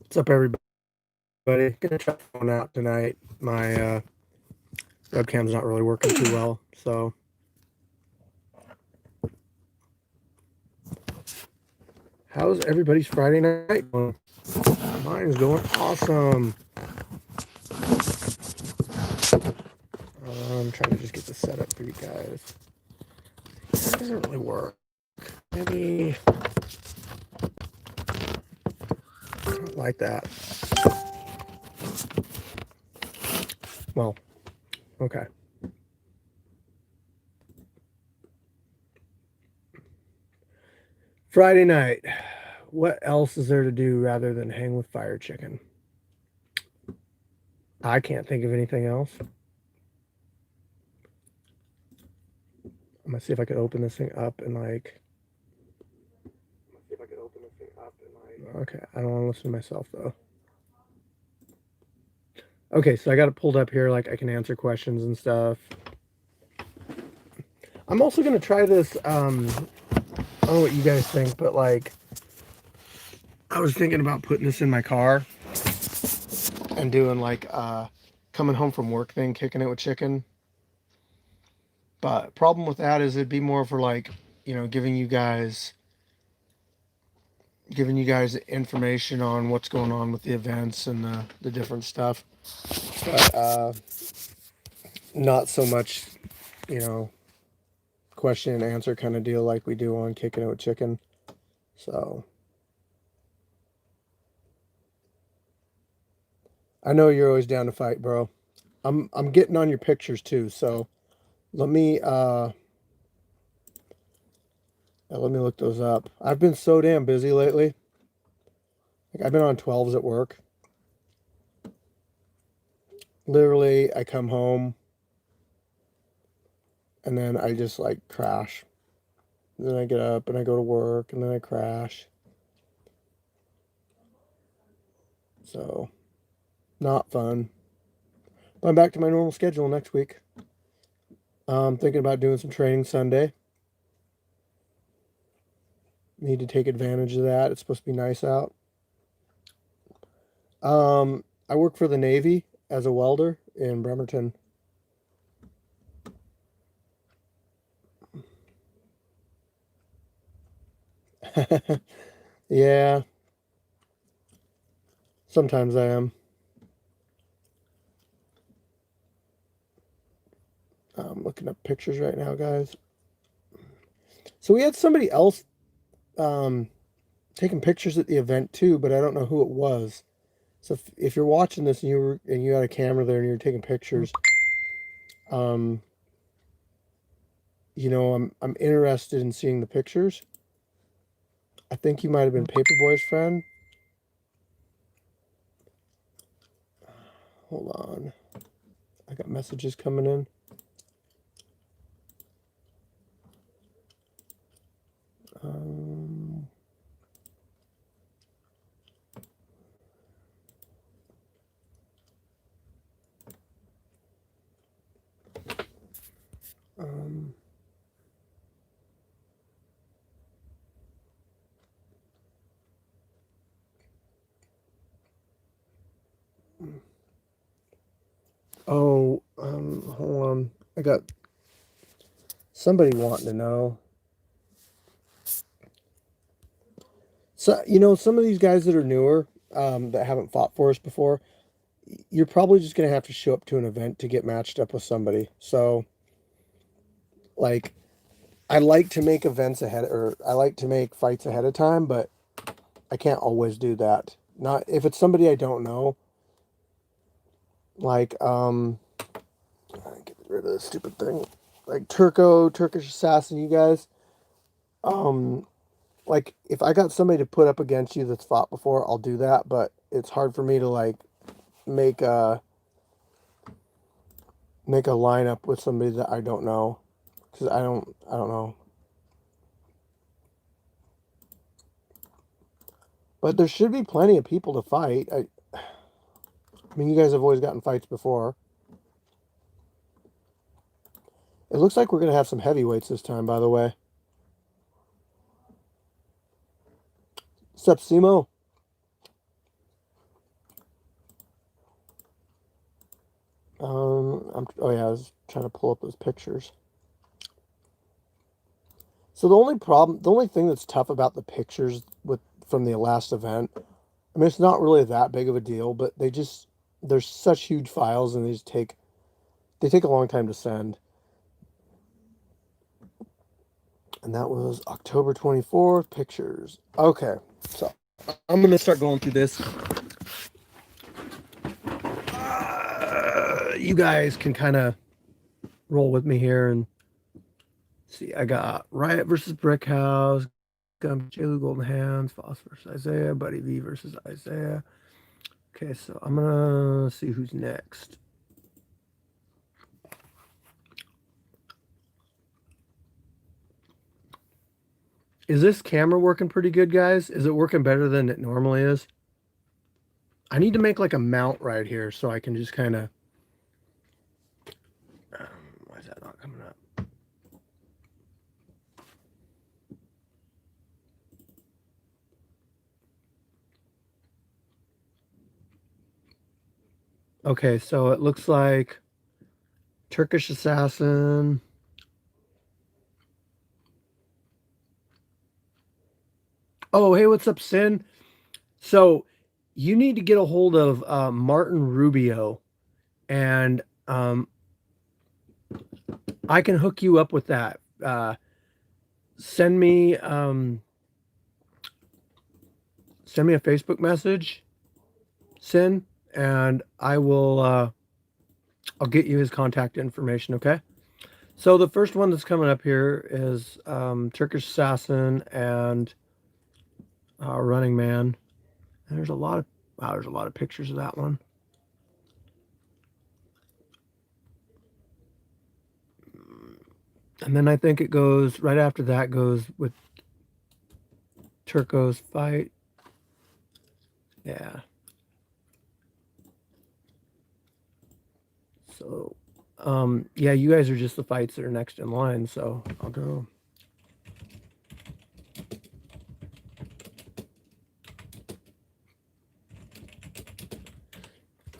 What's up, everybody? Gonna try phone out tonight. My webcam's not really working too well, so how's everybody's Friday night going? Mine's going awesome. I'm trying to just get this set up for you guys. That doesn't really work. Maybe not like that. Well, okay. Friday night. What else is there to do rather than hang with Fire Chicken? I can't think of anything else. I'm gonna see if I could open this thing up and like. Okay, I don't want to listen to myself though. Okay, so I got it pulled up here. Like I can answer questions and stuff. I'm also gonna try this. I don't know what you guys think, but like, I was thinking about putting this in my car and doing like coming home from work thing, kicking it with chicken. But problem with that is it'd be more for like, giving you guys information on what's going on with the events and the different stuff. But not so much, you know, question and answer kind of deal like we do on Kicking It with Chicken. So I know you're always down to fight, bro. I'm getting on your pictures too, so let me look those up. I've been so damn busy lately. Like I've been on 12s at work. Literally, I come home and then I just like crash. Then I get up and I go to work and then I crash. So, not fun. But I'm back to my normal schedule next week. I'm thinking about doing some training Sunday. Need to take advantage of that. It's supposed to be nice out. I work for the Navy as a welder in Bremerton. Yeah, sometimes I am. I'm looking up pictures right now, guys. So we had somebody else um, taking pictures at the event too, but I don't know who it was. So if you're watching this and you had a camera there and you were taking pictures, um, I'm interested in seeing the pictures. I think you might have been Paperboy's friend. Hold on, I got messages coming in. Um, um, hold on. I got somebody wanting to know. So, some of these guys that are newer, that haven't fought for us before, you're probably just going to have to show up to an event to get matched up with somebody. So, like, I like to make events ahead, or I like to make fights ahead of time, but I can't always do that. Not if it's somebody I don't know. Like, get rid of this stupid thing. Like Turkish Assassin, you guys. Um, like if I got somebody to put up against you that's fought before, I'll do that. But it's hard for me to like make a lineup with somebody that I don't know because I don't know. But there should be plenty of people to fight. I mean, you guys have always gotten fights before. It looks like we're gonna have some heavyweights this time, by the way. What's up, Simo? trying to pull up those pictures. So the only thing that's tough about the pictures from the last event, I mean, it's not really that big of a deal, but there's such huge files and they take a long time to send. And that was October 24th, pictures. Okay, so I'm going to start going through this. You guys can kind of roll with me here and see. I got Riot versus Brick House, J. Golden Hands, Foss versus Isaiah, Buddy V versus Isaiah. Okay, so I'm going to see who's next. Is this camera working pretty good, guys? Is it working better than it normally is? I need to make like a mount right here so I can just kind of... why is that not coming up? Okay, so it looks like Turkish Assassin. Oh, hey, what's up, Sin? So you need to get a hold of Martin Rubio, and I can hook you up with that. Send me a Facebook message, Sin, and I will I'll get you his contact information, okay? So the first one that's coming up here is Turkish Assassin and Running Man. And there's a lot of pictures of that one. And then I think it goes right after that goes with Turco's fight. Yeah. So, yeah, you guys are just the fights that are next in line. So I'll go.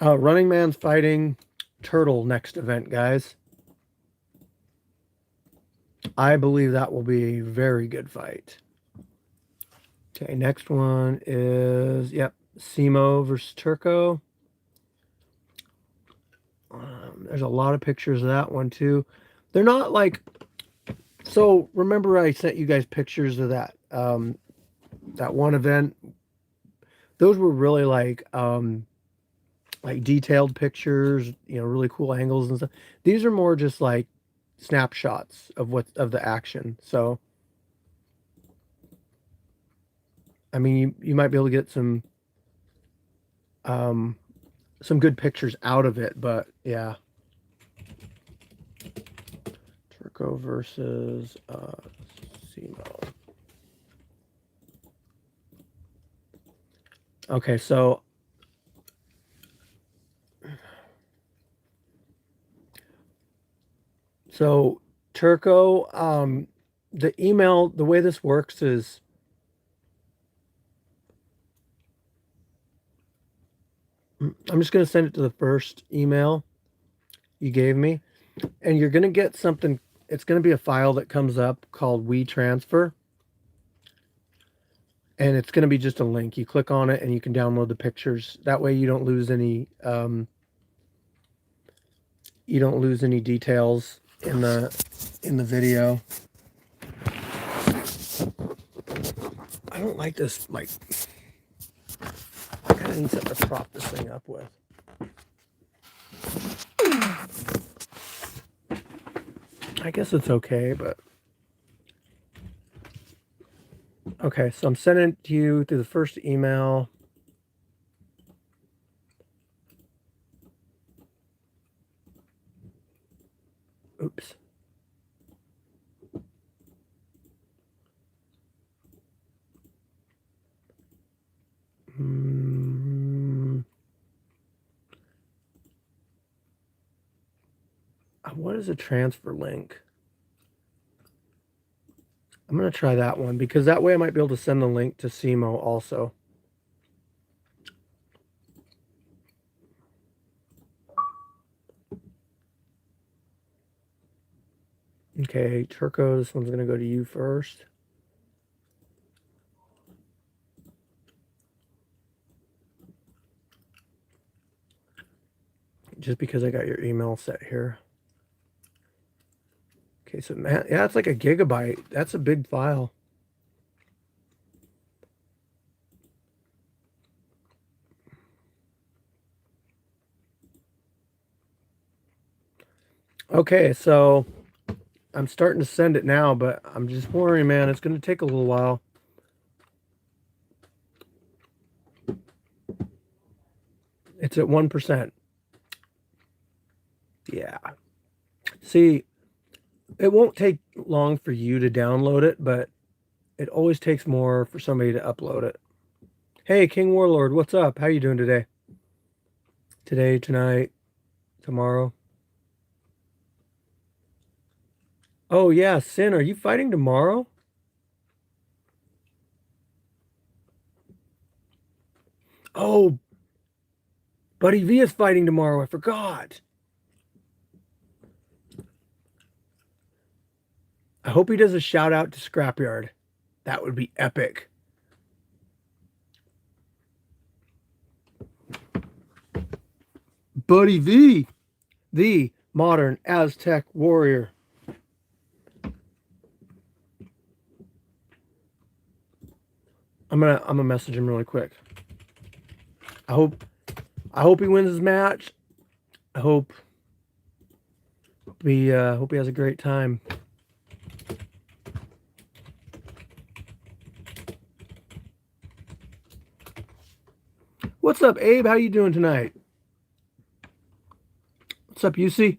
Running Man's fighting Turtle next event, guys. I believe that will be a very good fight. Okay, next one is, yep, Simo versus Turco. There's a lot of pictures of that one too. They're not like, so remember I sent you guys pictures of that that one event. Those were really like detailed pictures, really cool angles and stuff. These are more just like snapshots of the action. So I mean, you might be able to get some good pictures out of it, but yeah. Turco versus Simo. Okay, so Turco, the email, the way this works is I'm just going to send it to the first email you gave me, and you're going to get something. It's going to be a file that comes up called WeTransfer, and it's going to be just a link. You click on it, and you can download the pictures. That way, you don't lose any details in the video. I don't like this. Like, I kind of need something to prop this thing up with. I guess it's okay, but okay. So I'm sending it to you through the first email. Oops. What is a transfer link? I'm going to try that one because that way I might be able to send the link to Simo also. Okay, Turco, this one's going to go to you first. Just because I got your email set here. Okay, so man, yeah, it's like a gigabyte. That's a big file. Okay, so I'm starting to send it now, but I'm just worrying, man. It's going to take a little while. It's at 1%. Yeah. See, it won't take long for you to download it, but it always takes more for somebody to upload it. Hey, King Warlord, what's up? How you doing today? Today, tonight, tomorrow? Oh, yeah, Sin, are you fighting tomorrow? Oh, Buddy V is fighting tomorrow. I forgot. I hope he does a shout out to Scrapyard. That would be epic. Buddy V, the modern Aztec warrior. I'm gonna message him really quick. I hope he wins his match. I hope he has a great time. What's up, Abe? How you doing tonight? What's up, UC?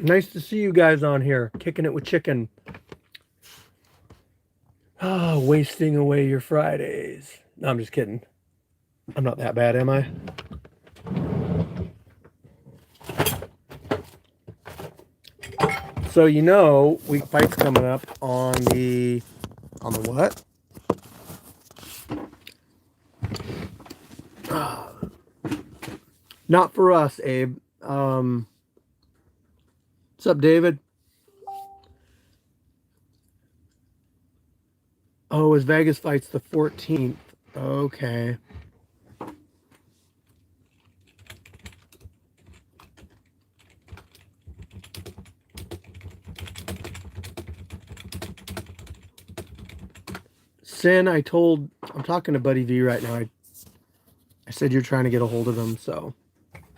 Nice to see you guys on here, kicking it with chicken. Oh, wasting away your Fridays. No, I'm just kidding. I'm not that bad, am I? So week fight's coming up on the what? Not for us, Abe. What's up, David? Oh, his Vegas fight's the 14th. Okay. Sin, I'm talking to Buddy V right now. I said you're trying to get a hold of him, so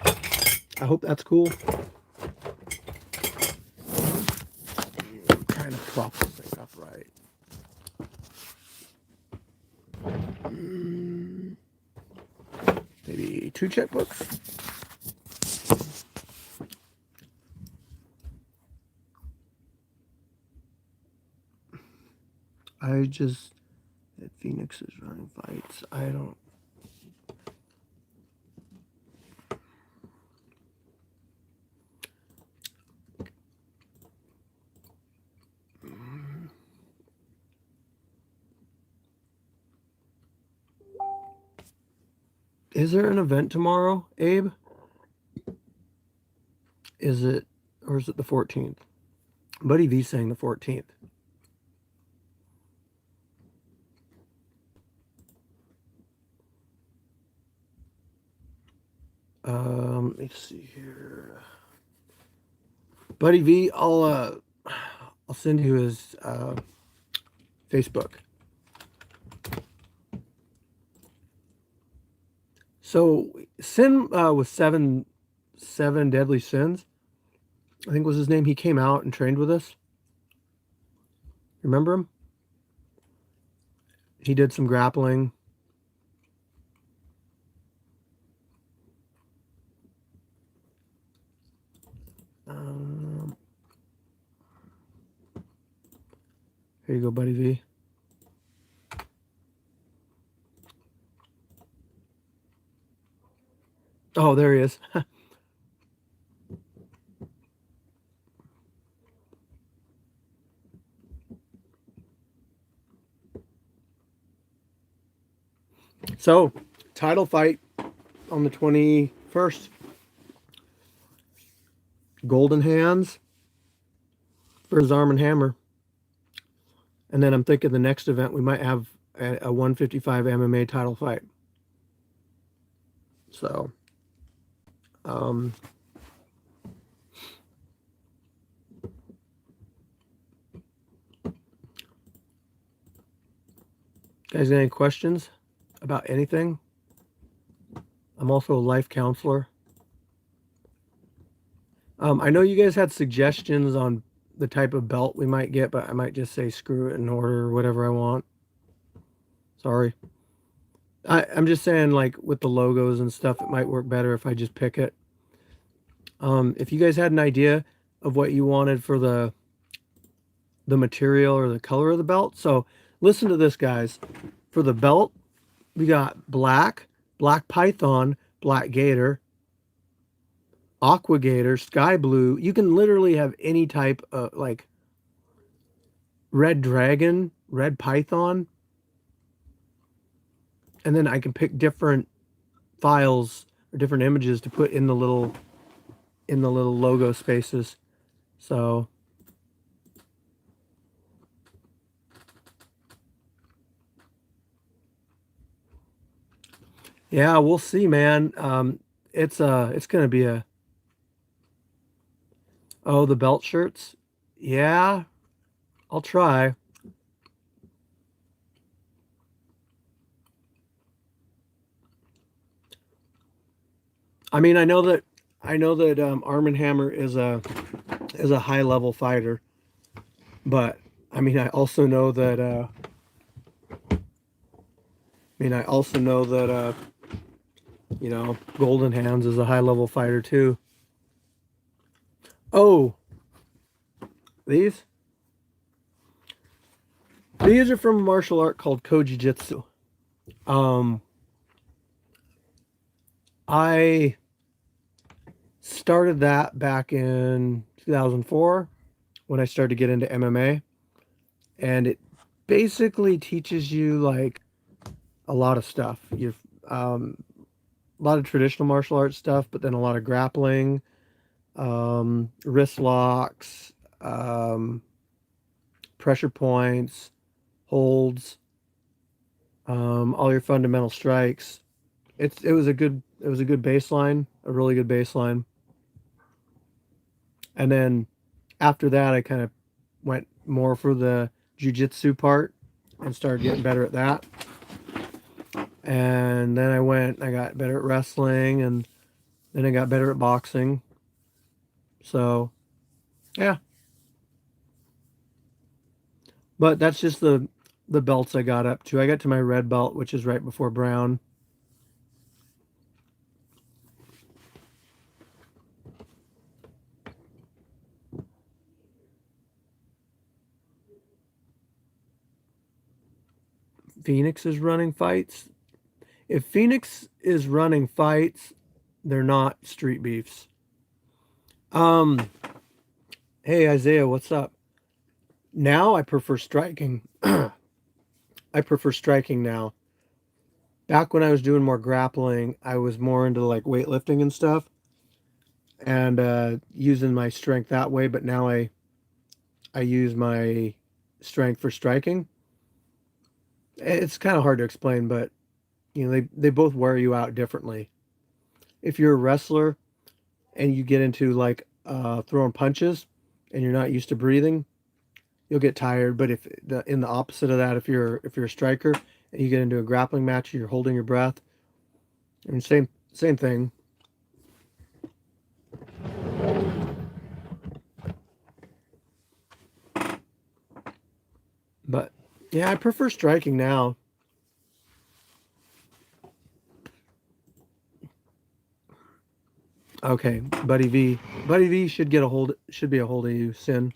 I hope that's cool. I'm trying to prop this thing up right. Maybe 2 checkbooks. That Phoenix is running fights. I don't. Is there an event tomorrow, Abe? Is it the 14th? Buddy V saying the 14th. Let me see here. Buddy V, I'll send you his Facebook. So Sin was seven deadly sins, I think was his name. He came out and trained with us. Remember him? He did some grappling. Here you go, Buddy V. Oh, there he is. So, title fight on the 21st. Golden Hands versus Arm and Hammer. And then I'm thinking the next event we might have a 155 MMA title fight. So, um, guys, got any questions about anything? I'm also a life counselor. I know you guys had suggestions on the type of belt we might get, but I might just say screw it and order whatever I want. Sorry. I'm just saying, like, with the logos and stuff, it might work better if I just pick it. If you guys had an idea of what you wanted for the material or the color of the belt. So listen to this, guys. For the belt, we got black python, black gator, aqua gator, sky blue. You can literally have any type of, like, red dragon, red python. And then I can pick different files or different images to put in the little logo spaces. So yeah, we'll see, man. It's gonna be a the belt shirts. Yeah, I'll try. I mean, I know that Arm and Hammer is a high level fighter, but I mean, I also know that you know, Golden Hands is a high level fighter too. Oh, these are from a martial art called Koji Jitsu. I started that back in 2004 when I started to get into MMA, and it basically teaches you like a lot of stuff. You've a lot of traditional martial arts stuff, but then a lot of grappling, wrist locks, pressure points, holds, all your fundamental strikes. It was a good baseline, a really good baseline. And then after that, I kind of went more for the jiu-jitsu part and started getting better at that. And then I got better at wrestling, and then I got better at boxing. So, yeah. But that's just the belts I got up to. I got to my red belt, which is right before brown. Phoenix is running fights. If Phoenix is running fights, they're not street beefs. Hey Isaiah, what's up? Now I prefer striking. I prefer striking now. Back when I was doing more grappling, I was more into like weightlifting and stuff and using my strength that way, but now I use my strength for striking. It's kind of hard to explain, but you know, they both wear you out differently. If you're a wrestler and you get into like throwing punches and you're not used to breathing, you'll get tired. But if in the opposite of that, if you're a striker and you get into a grappling match, you're holding your breath. I mean, same thing. But yeah, I prefer striking now. Okay, Buddy V. Buddy V should be a hold of you, Sin.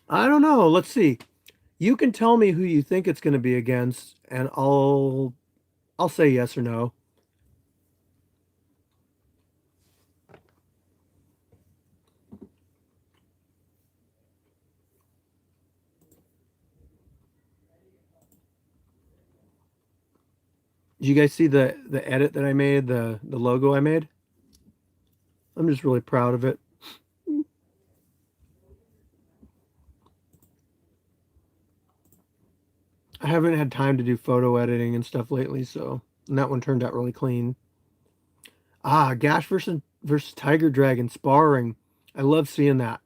I don't know. Let's see. You can tell me who you think it's going to be against, and I'll say yes or no. Did you guys see the edit that I made, the logo I made? I'm just really proud of it. I haven't had time to do photo editing and stuff lately, so and that one turned out really clean. Ah, Gash versus Tiger Dragon sparring. I love seeing that.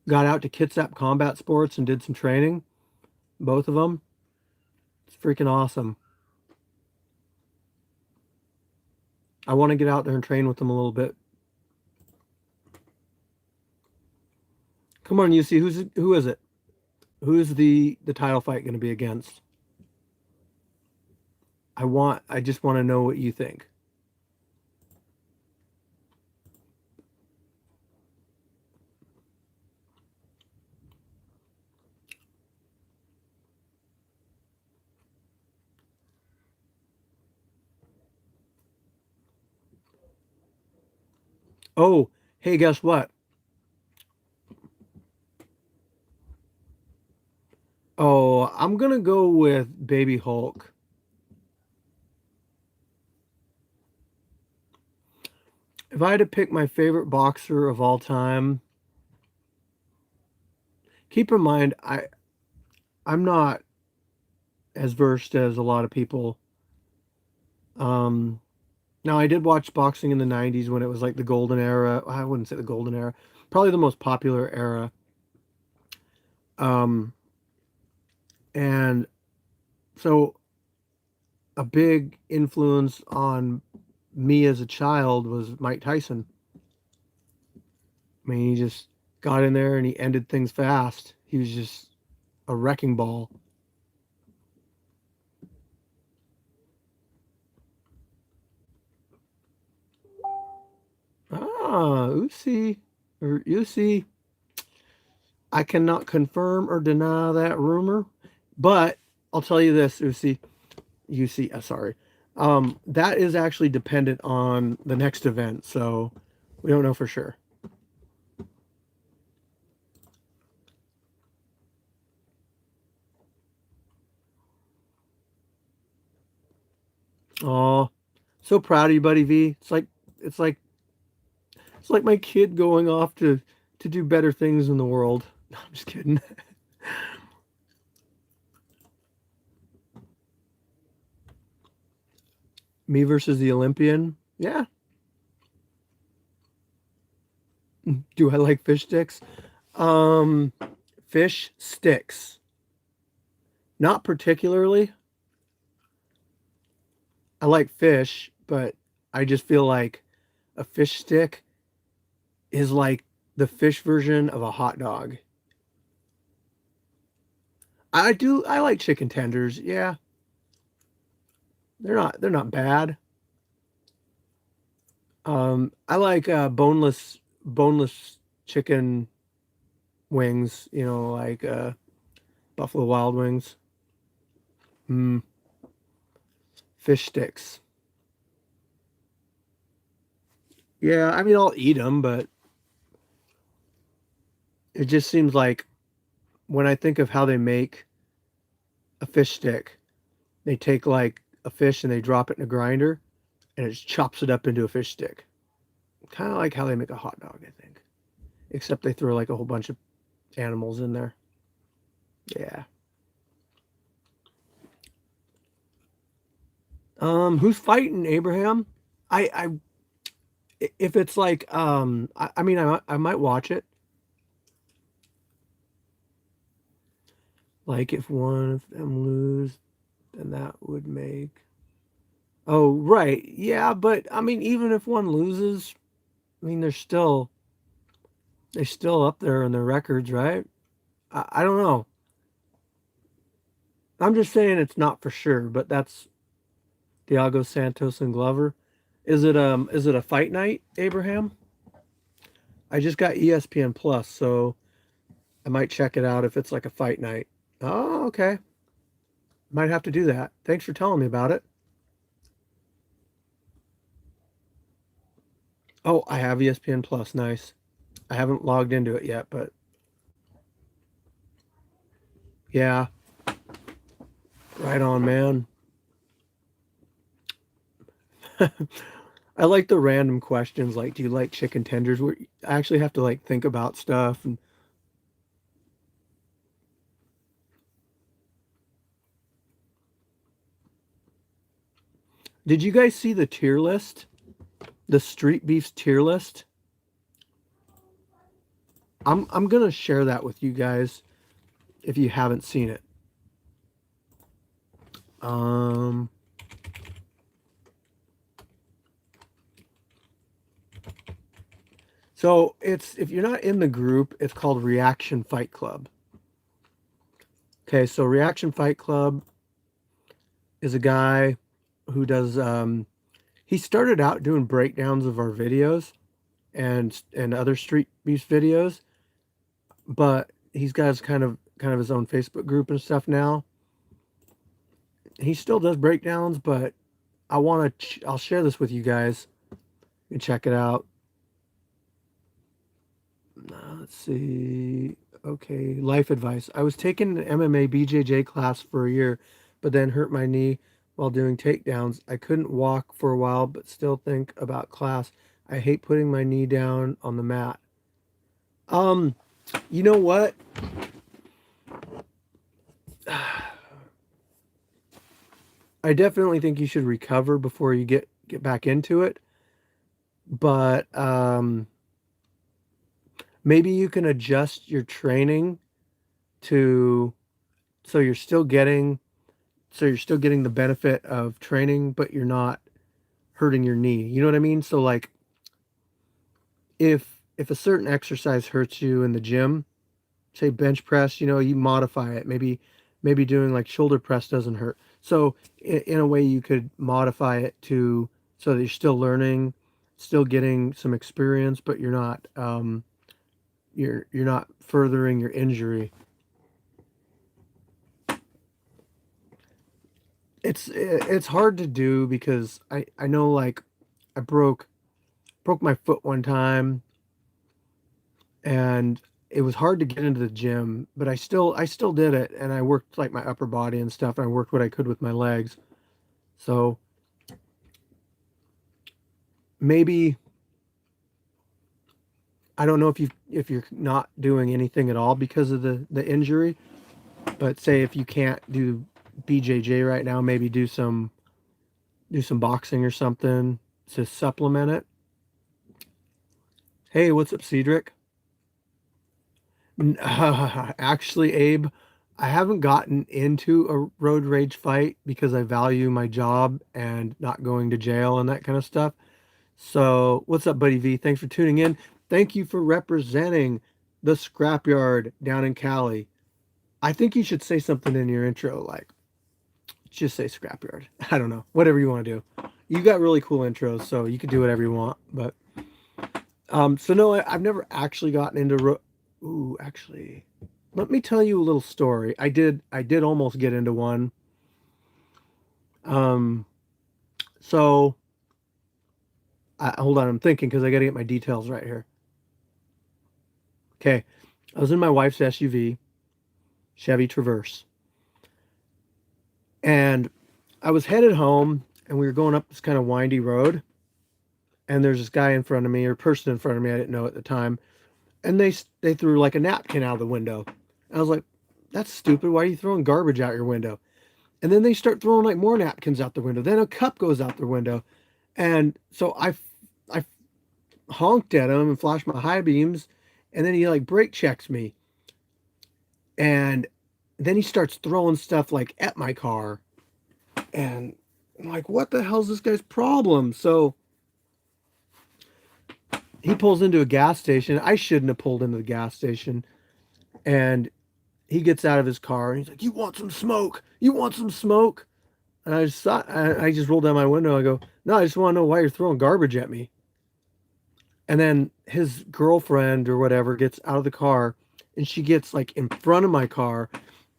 Got out to Kitsap Combat Sports and did some training. Both of them. It's freaking awesome. I want to get out there and train with them a little bit. Come on, you see who is it? Who's the title fight going to be against? I just want to know what you think. Oh, hey, guess what? Oh, I'm gonna go with Baby Hulk. If I had to pick my favorite boxer of all time, keep in mind I'm not as versed as a lot of people. Um, Now I did watch boxing in the 90s when it was like the golden era. I wouldn't say the golden era, probably the most popular era. Um, and so a big influence on me as a child was Mike Tyson. I mean, he just got in there and he ended things fast. He was just a wrecking ball. Ah, Uzi or Uzi. I cannot confirm or deny that rumor, but I'll tell you this, Uzi. UC, sorry. That is actually dependent on the next event, so we don't know for sure. Oh, so proud of you, buddy V. It's like it's like my kid going off to do better things in the world. No, I'm just kidding. Me versus the Olympian. Yeah. Do I like fish sticks? Um, Fish sticks. Not particularly. I like fish, but I just feel like a fish stick is like the fish version of a hot dog. I like chicken tenders. Yeah. They're not bad. I like boneless chicken wings, like Buffalo Wild Wings. Mm, Fish sticks. Yeah, I mean I'll eat them, but it just seems like when I think of how they make a fish stick, they take like a fish and they drop it in a grinder and it chops it up into a fish stick. Kind of like how they make a hot dog, I think. Except they throw like a whole bunch of animals in there. Yeah. Who's fighting Abraham? If it's like I mean I might watch it. Like if one of them lose, then that would make. Oh, right. Yeah, but I mean even if one loses, I mean they're still up there in their records, right? I don't know. I'm just saying it's not for sure, but that's Thiago Santos and Glover. Is it a fight night, Abraham? I just got ESPN Plus, so I might check it out if it's like a fight night. Oh, okay. Might have to do that. Thanks for telling me about it. Oh, I have ESPN Plus. Nice. I haven't logged into it yet, but yeah, right on, man. I like the random questions like, do you like chicken tenders? Where I actually have to like think about stuff. And did you guys see the tier list? The street beef's tier list? I'm gonna share that with you guys if you haven't seen it. Um, so it's if you're not in the group, it's called Reaction Fight Club. Okay, so Reaction Fight Club is a guy who does he started out doing breakdowns of our videos and other street beef videos, but he's got his kind of his own Facebook group and stuff now. He still does breakdowns, but I'll share this with you guys and check it out. Let's see. Okay, life advice. I was taking an MMA BJJ class for a year, but then hurt my knee while doing takedowns. I couldn't walk for a while, but still think about class. I hate putting my knee down on the mat. Um, you know what? I definitely think you should recover before you get back into it, but maybe you can adjust your training to so you're still getting so you're still getting the benefit of training, but you're not hurting your knee. You know what I mean? So like if a certain exercise hurts you in the gym, say bench press, you modify it. Maybe doing like shoulder press doesn't hurt. So in a way you could modify it to so that you're still learning, still getting some experience, but you're not furthering your injury. It's hard to do because I know like I broke my foot one time and it was hard to get into the gym, but I still did it and I worked like my upper body and stuff and I worked what I could with my legs. So maybe I don't know if you're not doing anything at all because of the injury, but say if you can't do BJJ right now, maybe do some boxing or something to supplement it. Hey, what's up, Cedric? Actually, Abe, I haven't gotten into a road rage fight because I value my job and not going to jail and that kind of stuff. So, what's up, Buddy V? Thanks for tuning in. Thank you for representing the scrapyard down in Cali. I think you should say something in your intro, like just say scrapyard. I don't know, whatever you want to do. You got really cool intros, so you can do whatever you want. But so no, I've never actually gotten into ooh, actually, let me tell you a little story. I did almost get into one. Um, so hold on, I'm thinking because I got to get my details right here. Okay, I was in my wife's SUV, Chevy Traverse, and I was headed home, and we were going up this kind of windy road, and there's this guy in front of me or person in front of me I didn't know at the time, and they threw like a napkin out of the window. I was like, that's stupid. Why are you throwing garbage out your window? And then they start throwing like more napkins out the window. Then a cup goes out the window. And so I honked at him and flashed my high beams. And then he like brake checks me. And then he starts throwing stuff like at my car. And I'm like, what the hell's this guy's problem? So he pulls into a gas station. I shouldn't have pulled into the gas station. And he gets out of his car and he's like, you want some smoke? You want some smoke? And I just rolled down my window. I go, no, I just want to know why you're throwing garbage at me. And then his girlfriend or whatever gets out of the car and she gets like in front of my car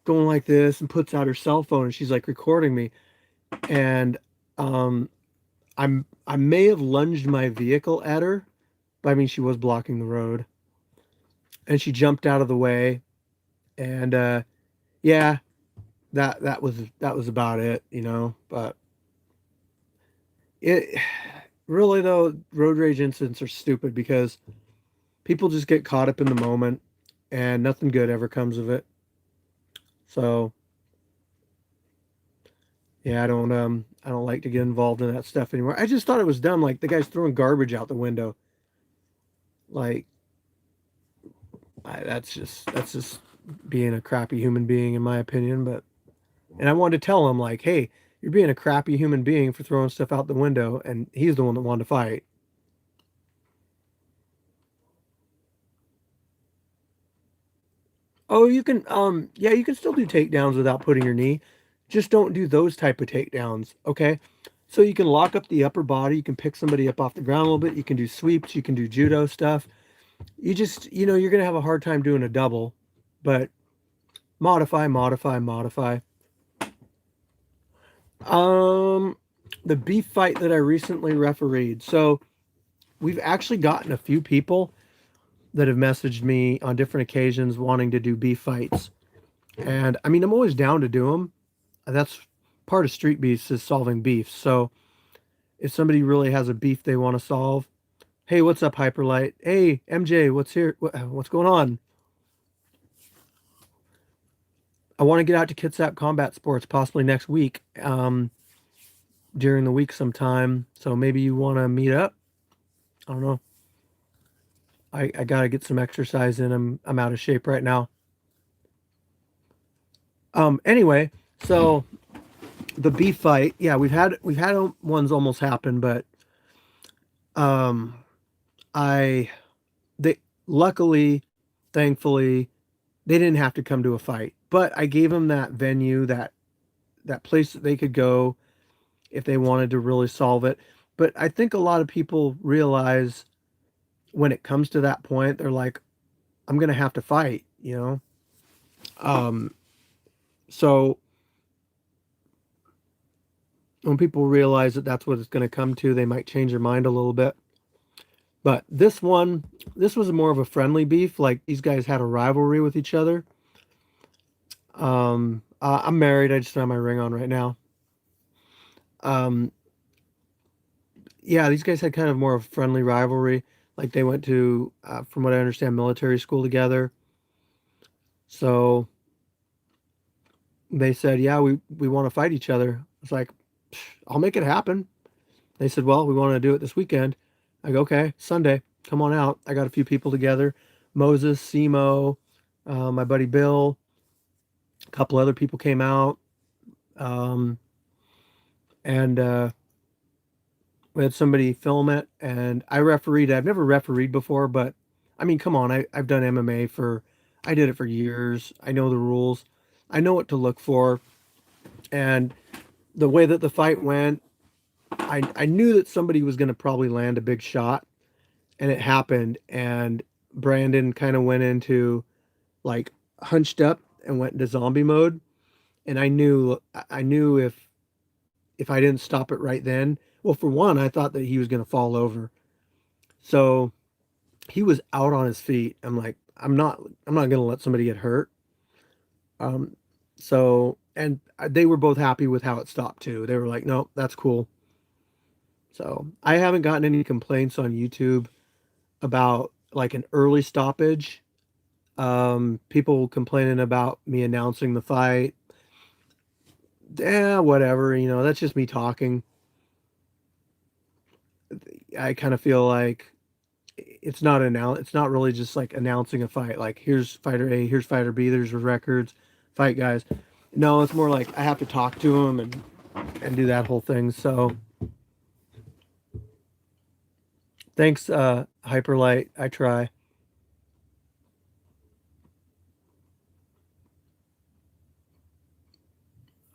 going like this and puts out her cell phone and she's like recording me. And um I may have lunged my vehicle at her, but I mean she was blocking the road. And she jumped out of the way. And yeah, that was about it. But It really though, road rage incidents are stupid because people just get caught up in the moment and nothing good ever comes of it. So yeah, I don't like to get involved in that stuff anymore. I just thought it was dumb. Like the guy's throwing garbage out the window. Like that's just being a crappy human being in my opinion. But and I wanted to tell him like, hey, you're being a crappy human being for throwing stuff out the window, and he's the one that wanted to fight. Oh, you can yeah, you can still do takedowns without putting your knee. Just don't do those type of takedowns, okay? So you can lock up the upper body, you can pick somebody up off the ground a little bit, you can do sweeps, you can do judo stuff. You just, you're gonna have a hard time doing a double, but modify, modify, modify. Um, the beef fight that I recently refereed. So we've actually gotten a few people that have messaged me on different occasions wanting to do beef fights. And I mean, I'm always down to do them. That's part of street beefs is solving beefs. So if somebody really has a beef they want to solve, hey, what's up, Hyperlight? Hey, MJ, what's here? What's going on? I want to get out to Kitsap Combat Sports possibly next week, during the week sometime. So maybe you want to meet up. I don't know. I gotta get some exercise in. I'm out of shape right now. Anyway, so the beef fight, yeah, we've had ones almost happen, but um, I they luckily, thankfully, they didn't have to come to a fight. But I gave them that venue, that place that they could go if they wanted to really solve it. But I think a lot of people realize when it comes to that point, they're like, I'm gonna have to fight, you know? Um, so when people realize that that's what it's gonna come to, they might change their mind a little bit. But this was more of a friendly beef. Like these guys had a rivalry with each other. I'm married. I just have my ring on right now. Um, yeah, these guys had kind of more of a friendly rivalry. Like they went to, from what I understand, military school together. So they said, "Yeah, we want to fight each other." It's like, I'll make it happen. They said, "Well, we want to do it this weekend." I go, "Okay, Sunday, come on out." I got a few people together, Moses, Simo, my buddy Bill, a couple other people came out, um, and we had somebody film it, and I refereed. I've never refereed before, but I mean, come on, I've done MMA I did it for years. I know the rules. I know what to look for, and the way that the fight went, I knew that somebody was going to probably land a big shot, and it happened. And Brandon kind of went into like hunched up and went into zombie mode, and I knew if I didn't stop it right then, well, for one, I thought that he was going to fall over. So he was out on his feet. I'm like, I'm not going to let somebody get hurt. Um, so, and they were both happy with how it stopped too. They were like, no, that's cool. So I haven't gotten any complaints on YouTube about like an early stoppage. People complaining about me announcing the fight. Yeah, whatever, that's just me talking. I kind of feel like it's not really just like announcing a fight. Like here's fighter A, here's fighter B, there's the records, fight guys. No, it's more like I have to talk to them and do that whole thing. So thanks, Hyperlight. I try.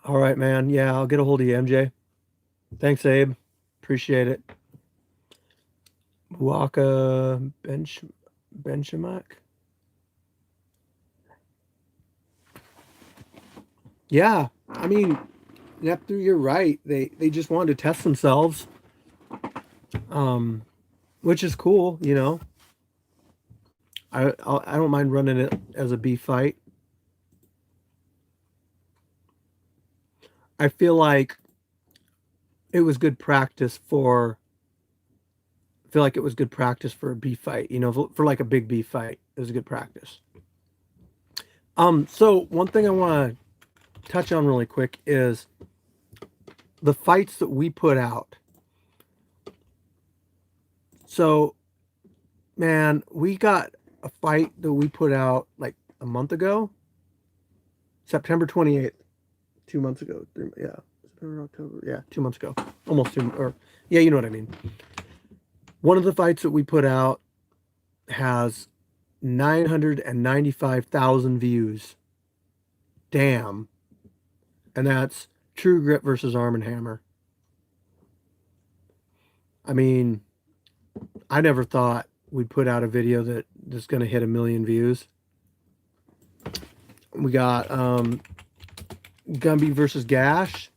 All right, man. Yeah, I'll get a hold of you, MJ. Thanks, Abe. Appreciate it. Waka Benchamak. Yeah, I mean, Neptune, you're right. They just wanted to test themselves, um, which is cool. I don't mind running it as a beef fight. I feel like it was good practice for. I feel like it was good practice for a beef fight. You know, for like a big beef fight, it was a good practice. So one thing I want to touch on really quick is the fights that we put out. So, man, we got a fight that we put out like a month ago, September 28th, 2 months ago. Yeah, September, October. Yeah, 2 months ago, almost two. Or yeah, you know what I mean. One of the fights that we put out has 995,000 views. Damn. And that's True Grit versus Arm and Hammer. I mean, I never thought we'd put out a video that's going to hit 1 million views. We got Gumby versus Gash.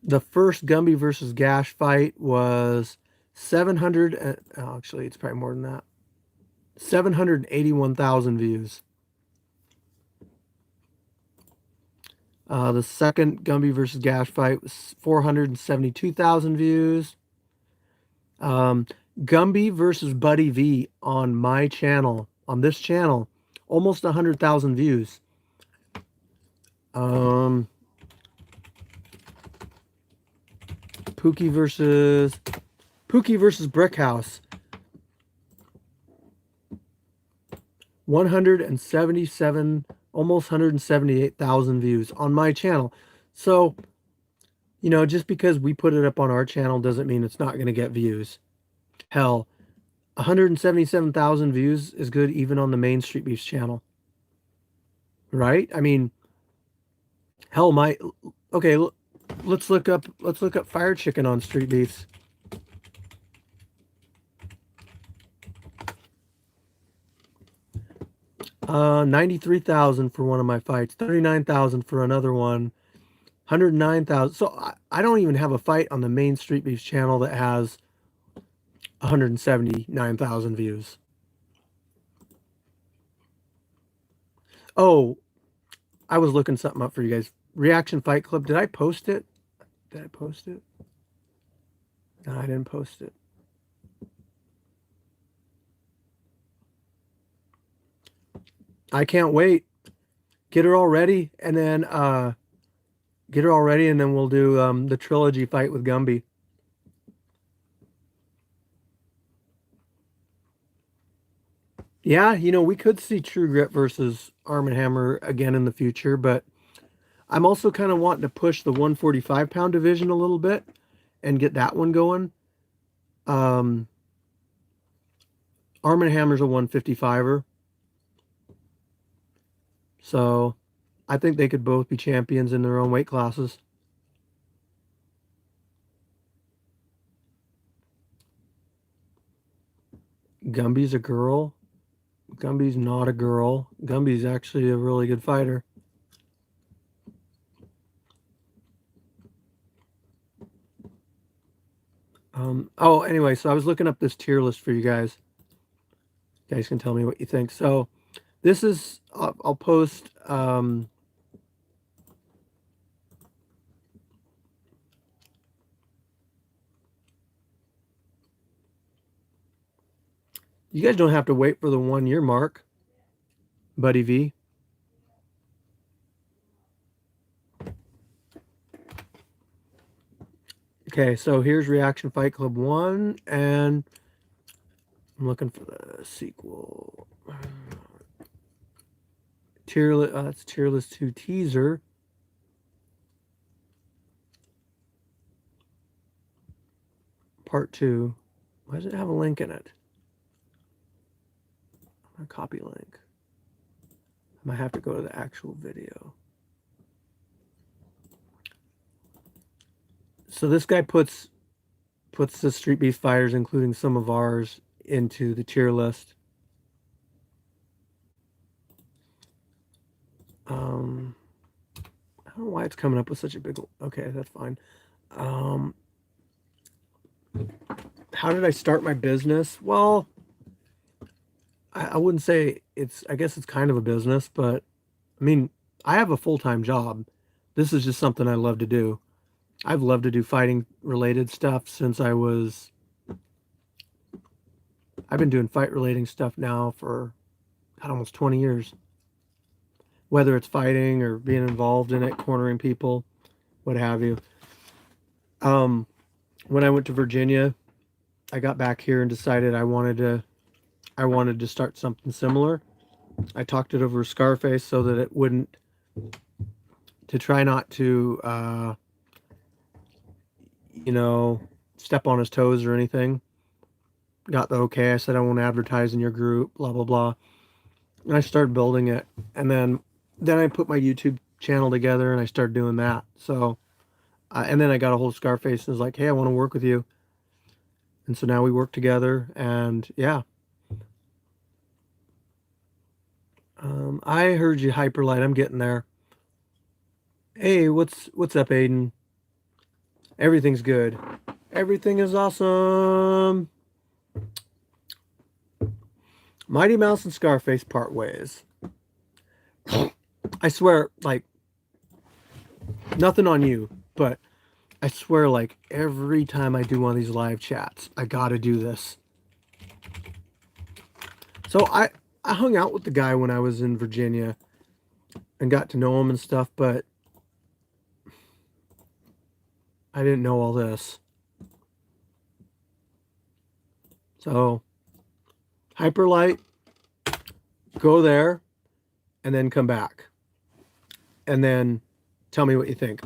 The first Gumby versus Gash fight was 700. Actually, it's probably more than that. 781,000 views. The second Gumby versus Gash fight was 472,000 views. Gumby versus Buddy V on my channel, on this channel, almost 100,000 views. Pookie versus Brickhouse, 177, almost 178,000 views on my channel. So, you know, just because we put it up on our channel doesn't mean it's not going to get views. Hell, 177,000 views is good even on the main Street Beefs channel. Right? I mean, hell, okay, let's look up Fire Chicken on Street Beefs. Uh, 93,000 for one of my fights, 39,000 for another one, 109,000. So I don't even have a fight on the main Street Beefs channel that has 179,000 views. Oh, I was looking something up for you guys. Reaction Fight Club. Did I post it? Did I post it? No, I didn't post it. I can't wait. Get her all ready, and then we'll do the trilogy fight with Gumby. Yeah, you know, we could see True Grit versus Arm and Hammer again in the future, but I'm also kind of wanting to push the 145-pound division a little bit and get that one going. Arm and Hammer's a 155er. So I think they could both be champions in their own weight classes. Gumby's a girl. Gumby's not a girl. Gumby's actually a really good fighter. Oh, anyway, so I was looking up this tier list for you guys. You guys can tell me what you think. So this is, I'll post, you guys don't have to wait for the 1 year mark, Buddy V. Okay, so here's Reaction Fight Club 1, and I'm looking for the sequel. Tier list, that's Tier List 2 teaser. Part 2. Why does it have a link in it? I'm going to copy link. I might have to go to the actual video. So this guy puts the Street Beef fighters, including some of ours, into the tier list. I don't know why it's coming up with such a big. Okay, that's fine. How did I start my business? Well, I wouldn't say it's. I guess it's kind of a business, but I mean, I have a full-time job. This is just something I love to do. I've loved to do fighting related stuff since I've been doing fight relating stuff now for God, almost 20 years. Whether it's fighting or being involved in it, cornering people, what have you. Um, when I went to Virginia, I got back here and decided I wanted to start something similar. I talked it over Scarface so that it wouldn't to try not to you know, step on his toes or anything. Got the okay. I said I won't advertise in your group, blah blah blah. And I started building it, and then I put my YouTube channel together and I started doing that. So and then I got a hold of Scarface and was like, hey, I want to work with you. And so now we work together, and yeah. I heard you hyperlight. I'm getting there. Hey, what's up, Aiden? Everything's good. Everything is awesome. Mighty Mouse and Scarface part ways. I swear, like, nothing on you, but I swear, like, every time I do one of these live chats, I gotta do this. So I hung out with the guy when I was in Virginia and got to know him and stuff, but I didn't know all this. So, Hyperlight, go there and then come back. And then tell me what you think.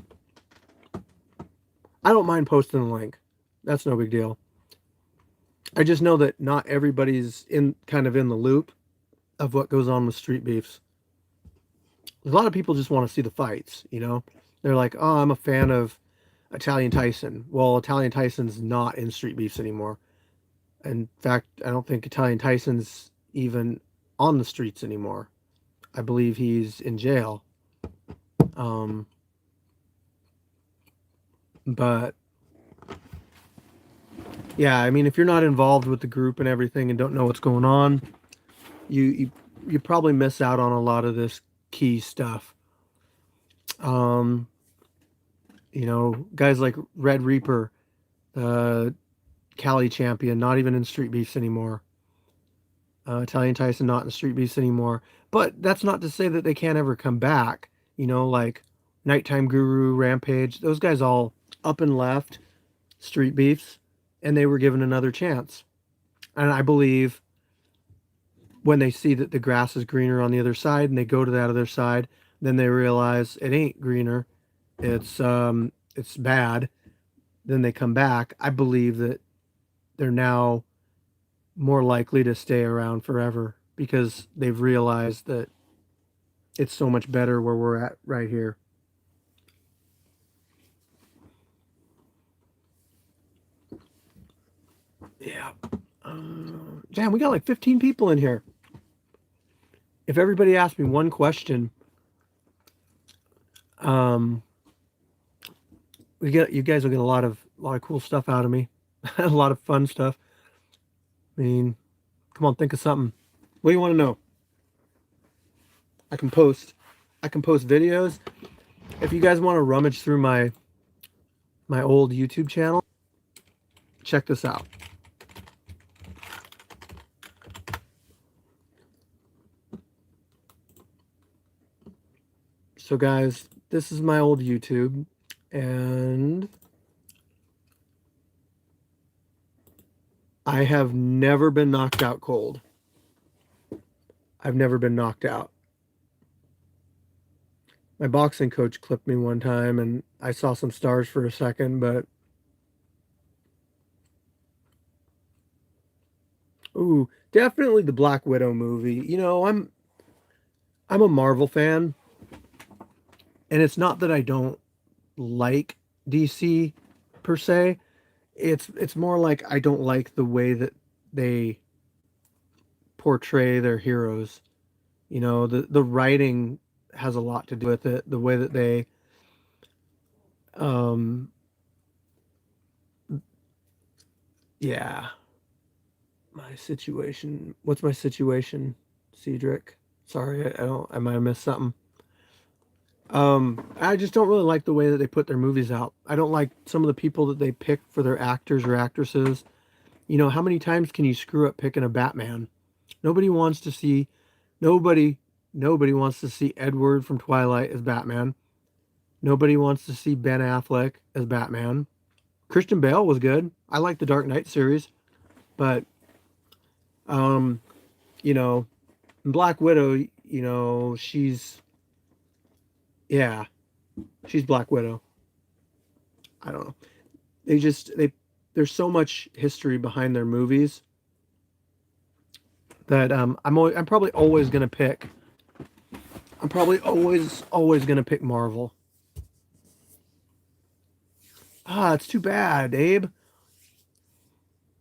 I don't mind posting the link. That's no big deal. I just know that not everybody's kind of in the loop of what goes on with street beefs. A lot of people just want to see the fights, you know? They're like, oh, I'm a fan of Italian Tyson. Well, Italian Tyson's not in street beefs anymore. In fact, I don't think Italian Tyson's even on the streets anymore. I believe he's in jail. But yeah, I mean, if you're not involved with the group and everything and don't know what's going on, you probably miss out on a lot of this key stuff. Um, guys like Red Reaper, Cali champion, not even in street beefs anymore. Italian Tyson not in street beefs anymore. But that's not to say that they can't ever come back. Like Nighttime Guru, Rampage, those guys all up and left street beefs, and they were given another chance. And I believe when they see that the grass is greener on the other side and they go to that other side, then they realize it ain't greener. It's bad. Then they come back. I believe that they're now more likely to stay around forever because they've realized that it's so much better where we're at right here. Yeah. Damn, we got like 15 people in here. If everybody asked me one question, you guys will get a lot of cool stuff out of me, a lot of fun stuff. I mean, come on, think of something. What do you want to know? I can post videos. If you guys want to rummage through my old YouTube channel, check this out. So guys, this is my old YouTube, and I have never been knocked out cold. I've never been knocked out. My boxing coach clipped me one time and I saw some stars for a second, but ooh, definitely the Black Widow movie. I'm a Marvel fan, and it's not that I don't like DC per se. It's more like I don't like the way that they portray their heroes. The writing has a lot to do with it. The way that they um yeah, my situation. What's my situation, Cedric? Sorry, I might have missed something. I just don't really like the way that they put their movies out. I don't like some of the people that they pick for their actors or actresses. You know, how many times can you screw up picking a Batman? Nobody wants to see nobody nobody wants to see Edward from Twilight as Batman. Nobody wants to see Ben Affleck as Batman. Christian Bale was good. I like the Dark Knight series, but um, you know, Black Widow, yeah, she's Black Widow. I don't know. They there's so much history behind their movies that I'm probably always gonna pick. I'm probably always gonna pick Marvel. Ah, it's too bad, Abe.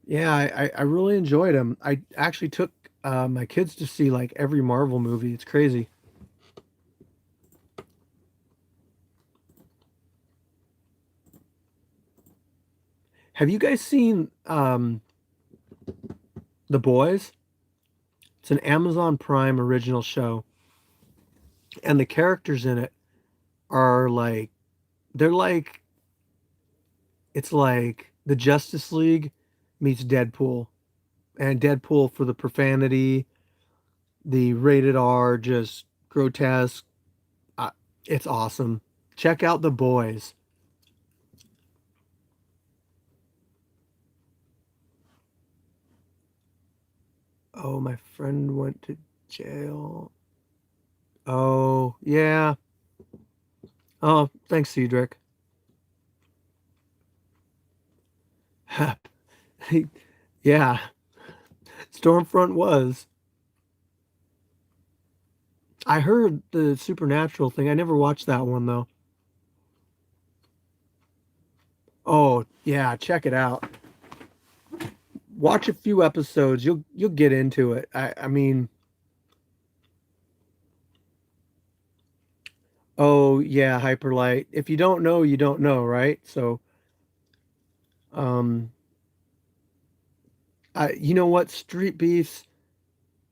Yeah, I really enjoyed them. I actually took my kids to see like every Marvel movie. It's crazy. Have you guys seen The Boys? It's an Amazon Prime original show, and the characters in it are like they're like it's like the Justice League meets Deadpool, and Deadpool for the profanity, the rated R, just grotesque. Uh, it's awesome. Check out The Boys. Oh, my friend went to jail. Oh, yeah. Oh, thanks, Cedric. Yeah, Stormfront was. I heard the supernatural thing. I never watched that one though. Oh, yeah, check it out. Watch a few episodes. You'll get into it. I mean, oh yeah, Hyperlight. If you don't know, you don't know, right? So, um, you know what? Street Beefs.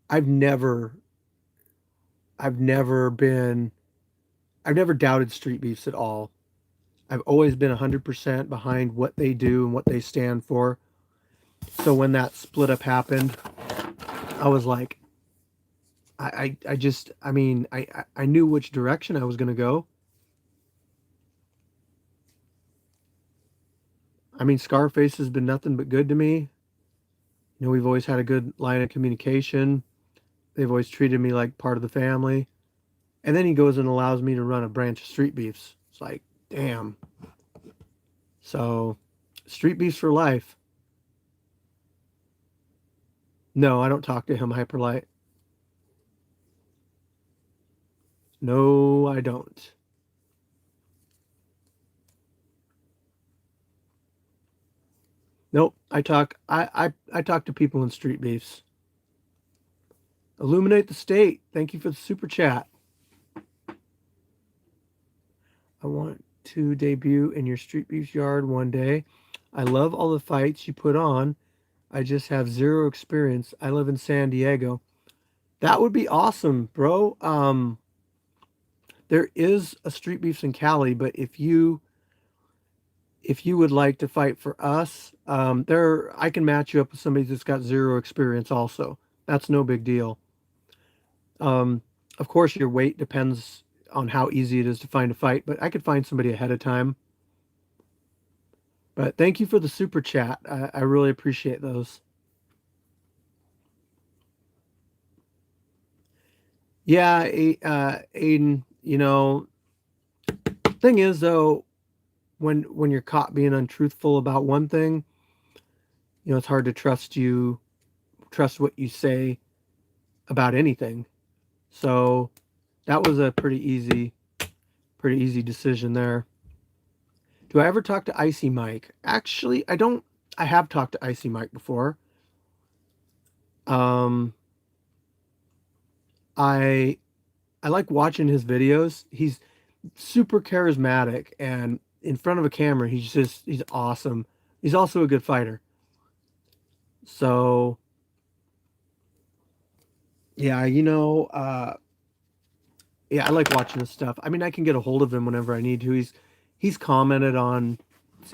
I've never, I've never been, I've never doubted Street Beefs at all. I've always been 100% behind what they do and what they stand for. So when that split up happened, I was like, I just, I mean, I knew which direction I was going to go. I mean, Scarface has been nothing but good to me. You know, we've always had a good line of communication. They've always treated me like part of the family. And then he goes and allows me to run a branch of Street Beefs. It's like, damn. So, Street Beefs for life. No, I don't talk to him hyperlight. No, I don't. Nope, I talk to people in Street Beefs. Illuminate the state. Thank you for the super chat. I want to debut in your Street Beefs yard one day. I love all the fights you put on. I just have zero experience. I live in San Diego. That would be awesome, bro. There is a Street Beefs in Cali, but if you would like to fight for us, there I can match you up with somebody that's got zero experience also. That's no big deal. Um, of course, your weight depends on how easy it is to find a fight, but I could find somebody ahead of time. But thank you for the super chat. I really appreciate those. Yeah, Aiden, thing is though, when you're caught being untruthful about one thing, it's hard to trust what you say about anything. So that was a pretty easy decision there. Do I ever talk to Icy Mike? Actually, I don't. I have talked to Icy Mike before. Um, I I like watching his videos. He's super charismatic, and in front of a camera, he's awesome. He's also a good fighter. So yeah, Yeah, I like watching his stuff. I mean, I can get a hold of him whenever I need to. He's commented on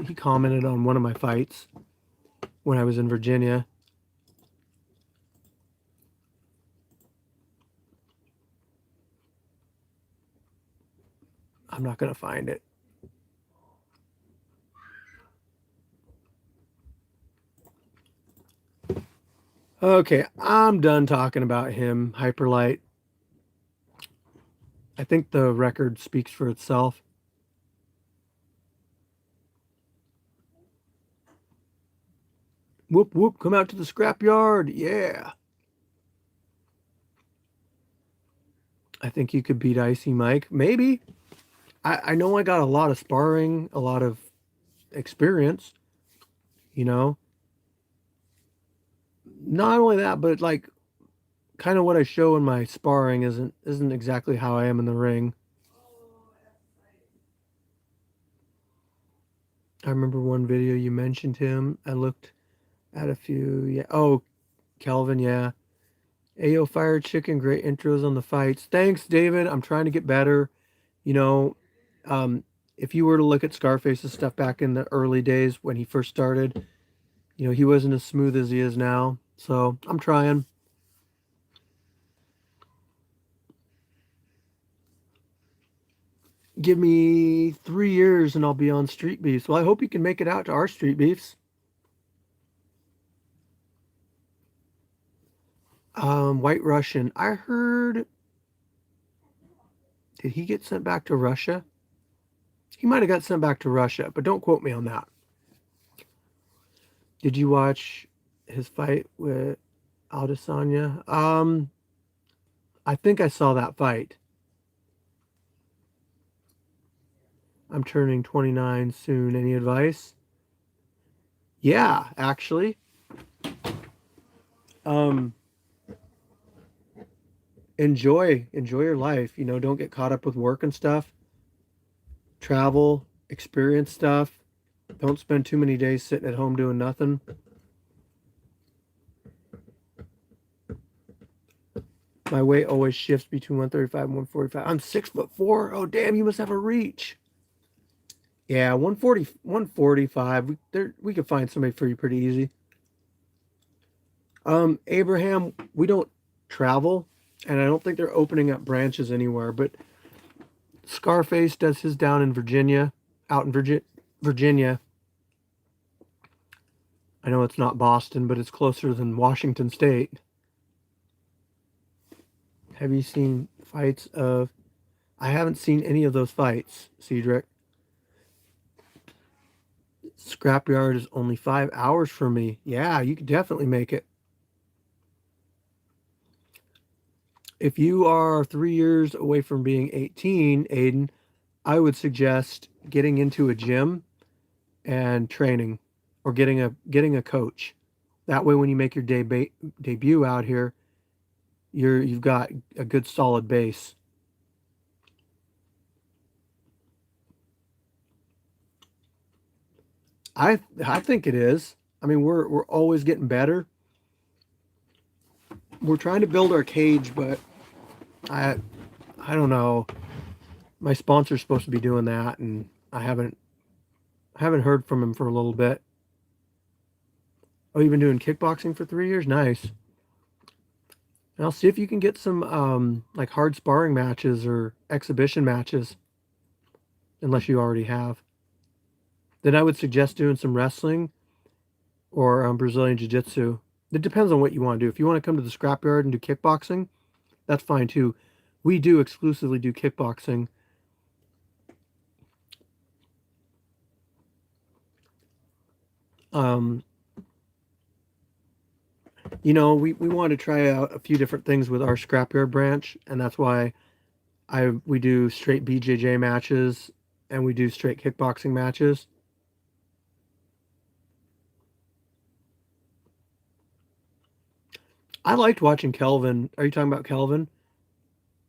he commented on one of my fights when I was in Virginia. I'm not gonna find it. Okay, I'm done talking about him. Hyperlight. I think the record speaks for itself. Whoop whoop, come out to the scrapyard. Yeah. I think you could beat Icy Mike. Maybe. I know I got a lot of sparring, a lot of experience, you know. Not only that, but like kind of what I show in my sparring isn't exactly how I am in the ring. I remember one video you mentioned him. I looked at a few. Yeah. Oh, Kelvin, yeah. Ayo Fire Chicken, great intros on the fights. Thanks, David. I'm trying to get better. You know, um, if you were to look at Scarface's stuff back in the early days when he first started, he wasn't as smooth as he is now. So I'm trying. Give me 3 years and I'll be on Street Beefs. Well, I hope you can make it out to our Street Beefs. White Russian. I heard, did he get sent back to Russia? He might have got sent back to Russia, but don't quote me on that. Did you watch his fight with Adesanya? I think I saw that fight. I'm turning 29 soon. Any advice? Yeah, actually. Um, enjoy your life. Don't get caught up with work and stuff. Travel, experience stuff. Don't spend too many days sitting at home doing nothing. My weight always shifts between 135 and 145. I'm 6'4". Oh, damn, you must have a reach. Yeah, 140, 145. We could find somebody for you pretty easy. Abraham, we don't travel, and I don't think they're opening up branches anywhere, but Scarface does his down in Virginia, out in Virginia. I know it's not Boston, but it's closer than Washington State. Have you seen fights of? I haven't seen any of those fights, Cedric. Scrapyard is only 5 hours from me. Yeah, you could definitely make it. If you are 3 years away from being 18, Aiden, I would suggest getting into a gym and training or getting a coach. That way when you make your debut out here, you've got a good solid base. I think it is. I mean, we're always getting better. We're trying to build our cage, but I I don't know. My sponsor's supposed to be doing that, and I haven't heard from him for a little bit. Oh, you've been doing kickboxing for 3 years? Nice. And I'll see if you can get some like hard sparring matches or exhibition matches, unless you already have. Then I would suggest doing some wrestling or Brazilian Jiu-Jitsu. It depends on what you want to do. If you want to come to the scrapyard and do kickboxing, that's fine too. We do exclusively do kickboxing. Um, we want to try out a few different things with our scrapyard branch, and that's why we do straight BJJ matches and we do straight kickboxing matches. I liked watching Kelvin. Are you talking about Kelvin?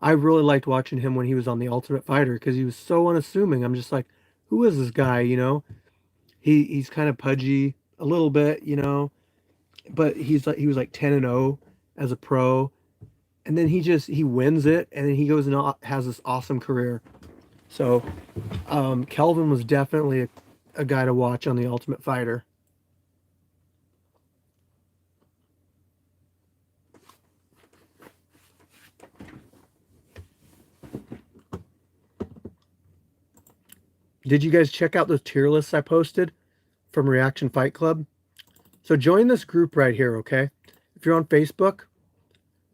I really liked watching him when he was on The Ultimate Fighter because he was so unassuming. I'm just like, who is this guy? He's kind of pudgy a little bit, but he was like 10-0 as a pro, and then he wins it, and then he goes and has this awesome career. So Kelvin was definitely a guy to watch on The Ultimate Fighter. Did you guys check out those tier lists I posted from Reaction Fight Club? So join this group right here, okay? If you're on Facebook,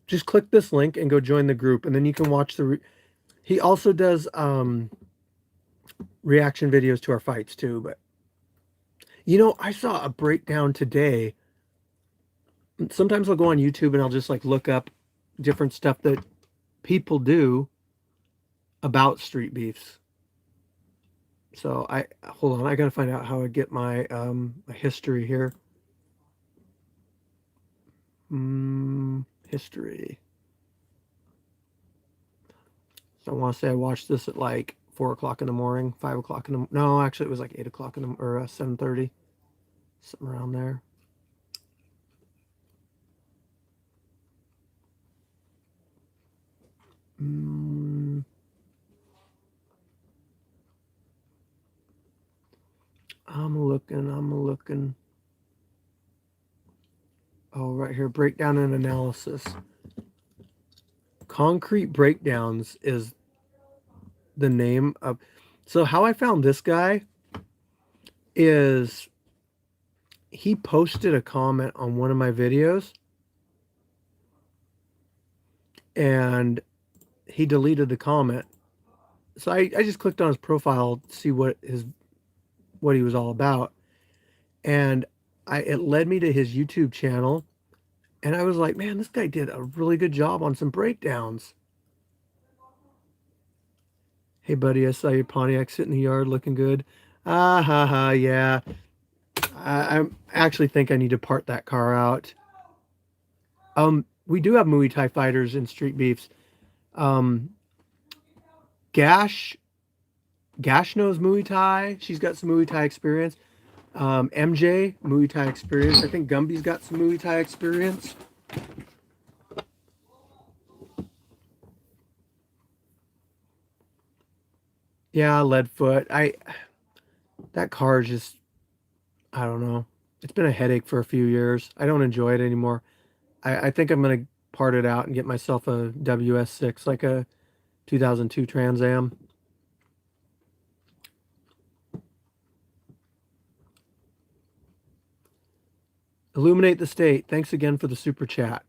just click this link and go join the group, and then you can watch he also does reaction videos to our fights too. But I saw a breakdown today. Sometimes I'll go on YouTube and I'll just like look up different stuff that people do about street beefs. So I hold on, I gotta find out how I get my history here. History. So I want to say I watched this at like 4 o'clock in the morning, 5 o'clock in the no, actually it was like 8 o'clock in the or 7:30, something around there. I'm looking. Oh, right here, breakdown and analysis. Concrete Breakdowns is the name of. So how I found this guy is he posted a comment on one of my videos and he deleted the comment. So I just clicked on his profile to see what he was all about. And it led me to his YouTube channel. And I was like, man, this guy did a really good job on some breakdowns. Hey, buddy, I saw your Pontiac sit in the yard looking good. Ah, ha, ha, yeah. I actually think I need to part that car out. We do have Muay Thai fighters in street beefs. Gash knows Muay Thai. She's got some Muay Thai experience. MJ, Muay Thai experience. I think Gumby's got some Muay Thai experience. Yeah, Leadfoot. That car is just, I don't know. It's been a headache for a few years. I don't enjoy it anymore. I think I'm gonna part it out and get myself a WS6, like a 2002 Trans Am. Illuminate the State. Thanks again for the super chat.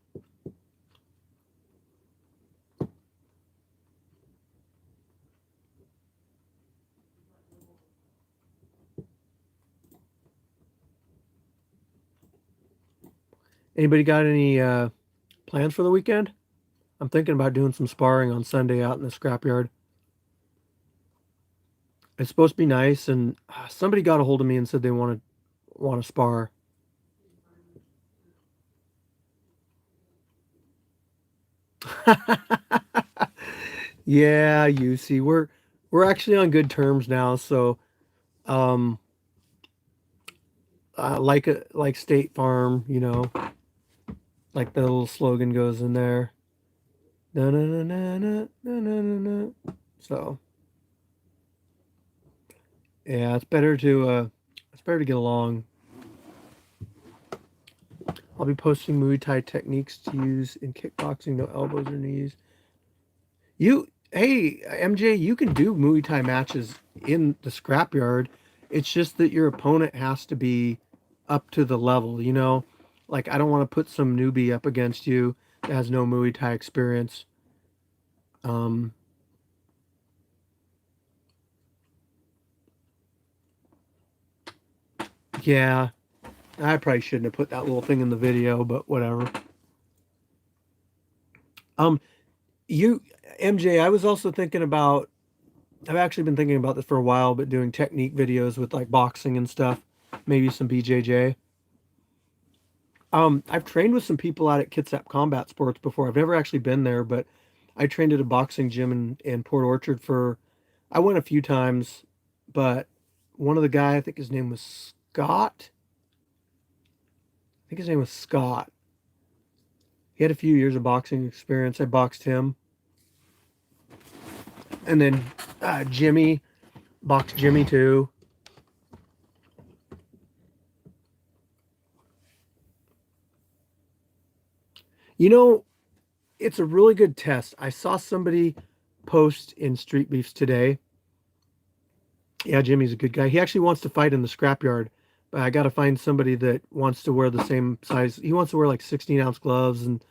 Anybody got any plans for the weekend? I'm thinking about doing some sparring on Sunday out in the scrapyard. It's supposed to be nice, and somebody got a hold of me and said they want to spar. Yeah, you see, we're actually on good terms now. So, um, like State Farm, like the little slogan goes in there. Na na na na na na na na. So, yeah, it's better to get along. I'll be posting Muay Thai techniques to use in kickboxing, no elbows or knees. Hey, MJ, you can do Muay Thai matches in the scrapyard. It's just that your opponent has to be up to the level. Like, I don't want to put some newbie up against you that has no Muay Thai experience. Yeah, I probably shouldn't have put that little thing in the video, but whatever. Um, you, MJ, I was also thinking about, I've actually been thinking about this for a while, but doing technique videos with like boxing and stuff, maybe some BJJ. I've trained with some people out at Kitsap Combat Sports before. I've never actually been there, but I trained at a boxing gym in Port Orchard I went a few times, but one of the guy, I think his name was Scott. I think his name was Scott. He had a few years of boxing experience. I boxed him. And then Jimmy, boxed Jimmy too. You know, it's a really good test. I saw somebody post in Street Beefs today. Yeah, Jimmy's a good guy. He actually wants to fight in the scrapyard, but I got to find somebody that wants to wear the same size. He wants to wear like 16-ounce gloves and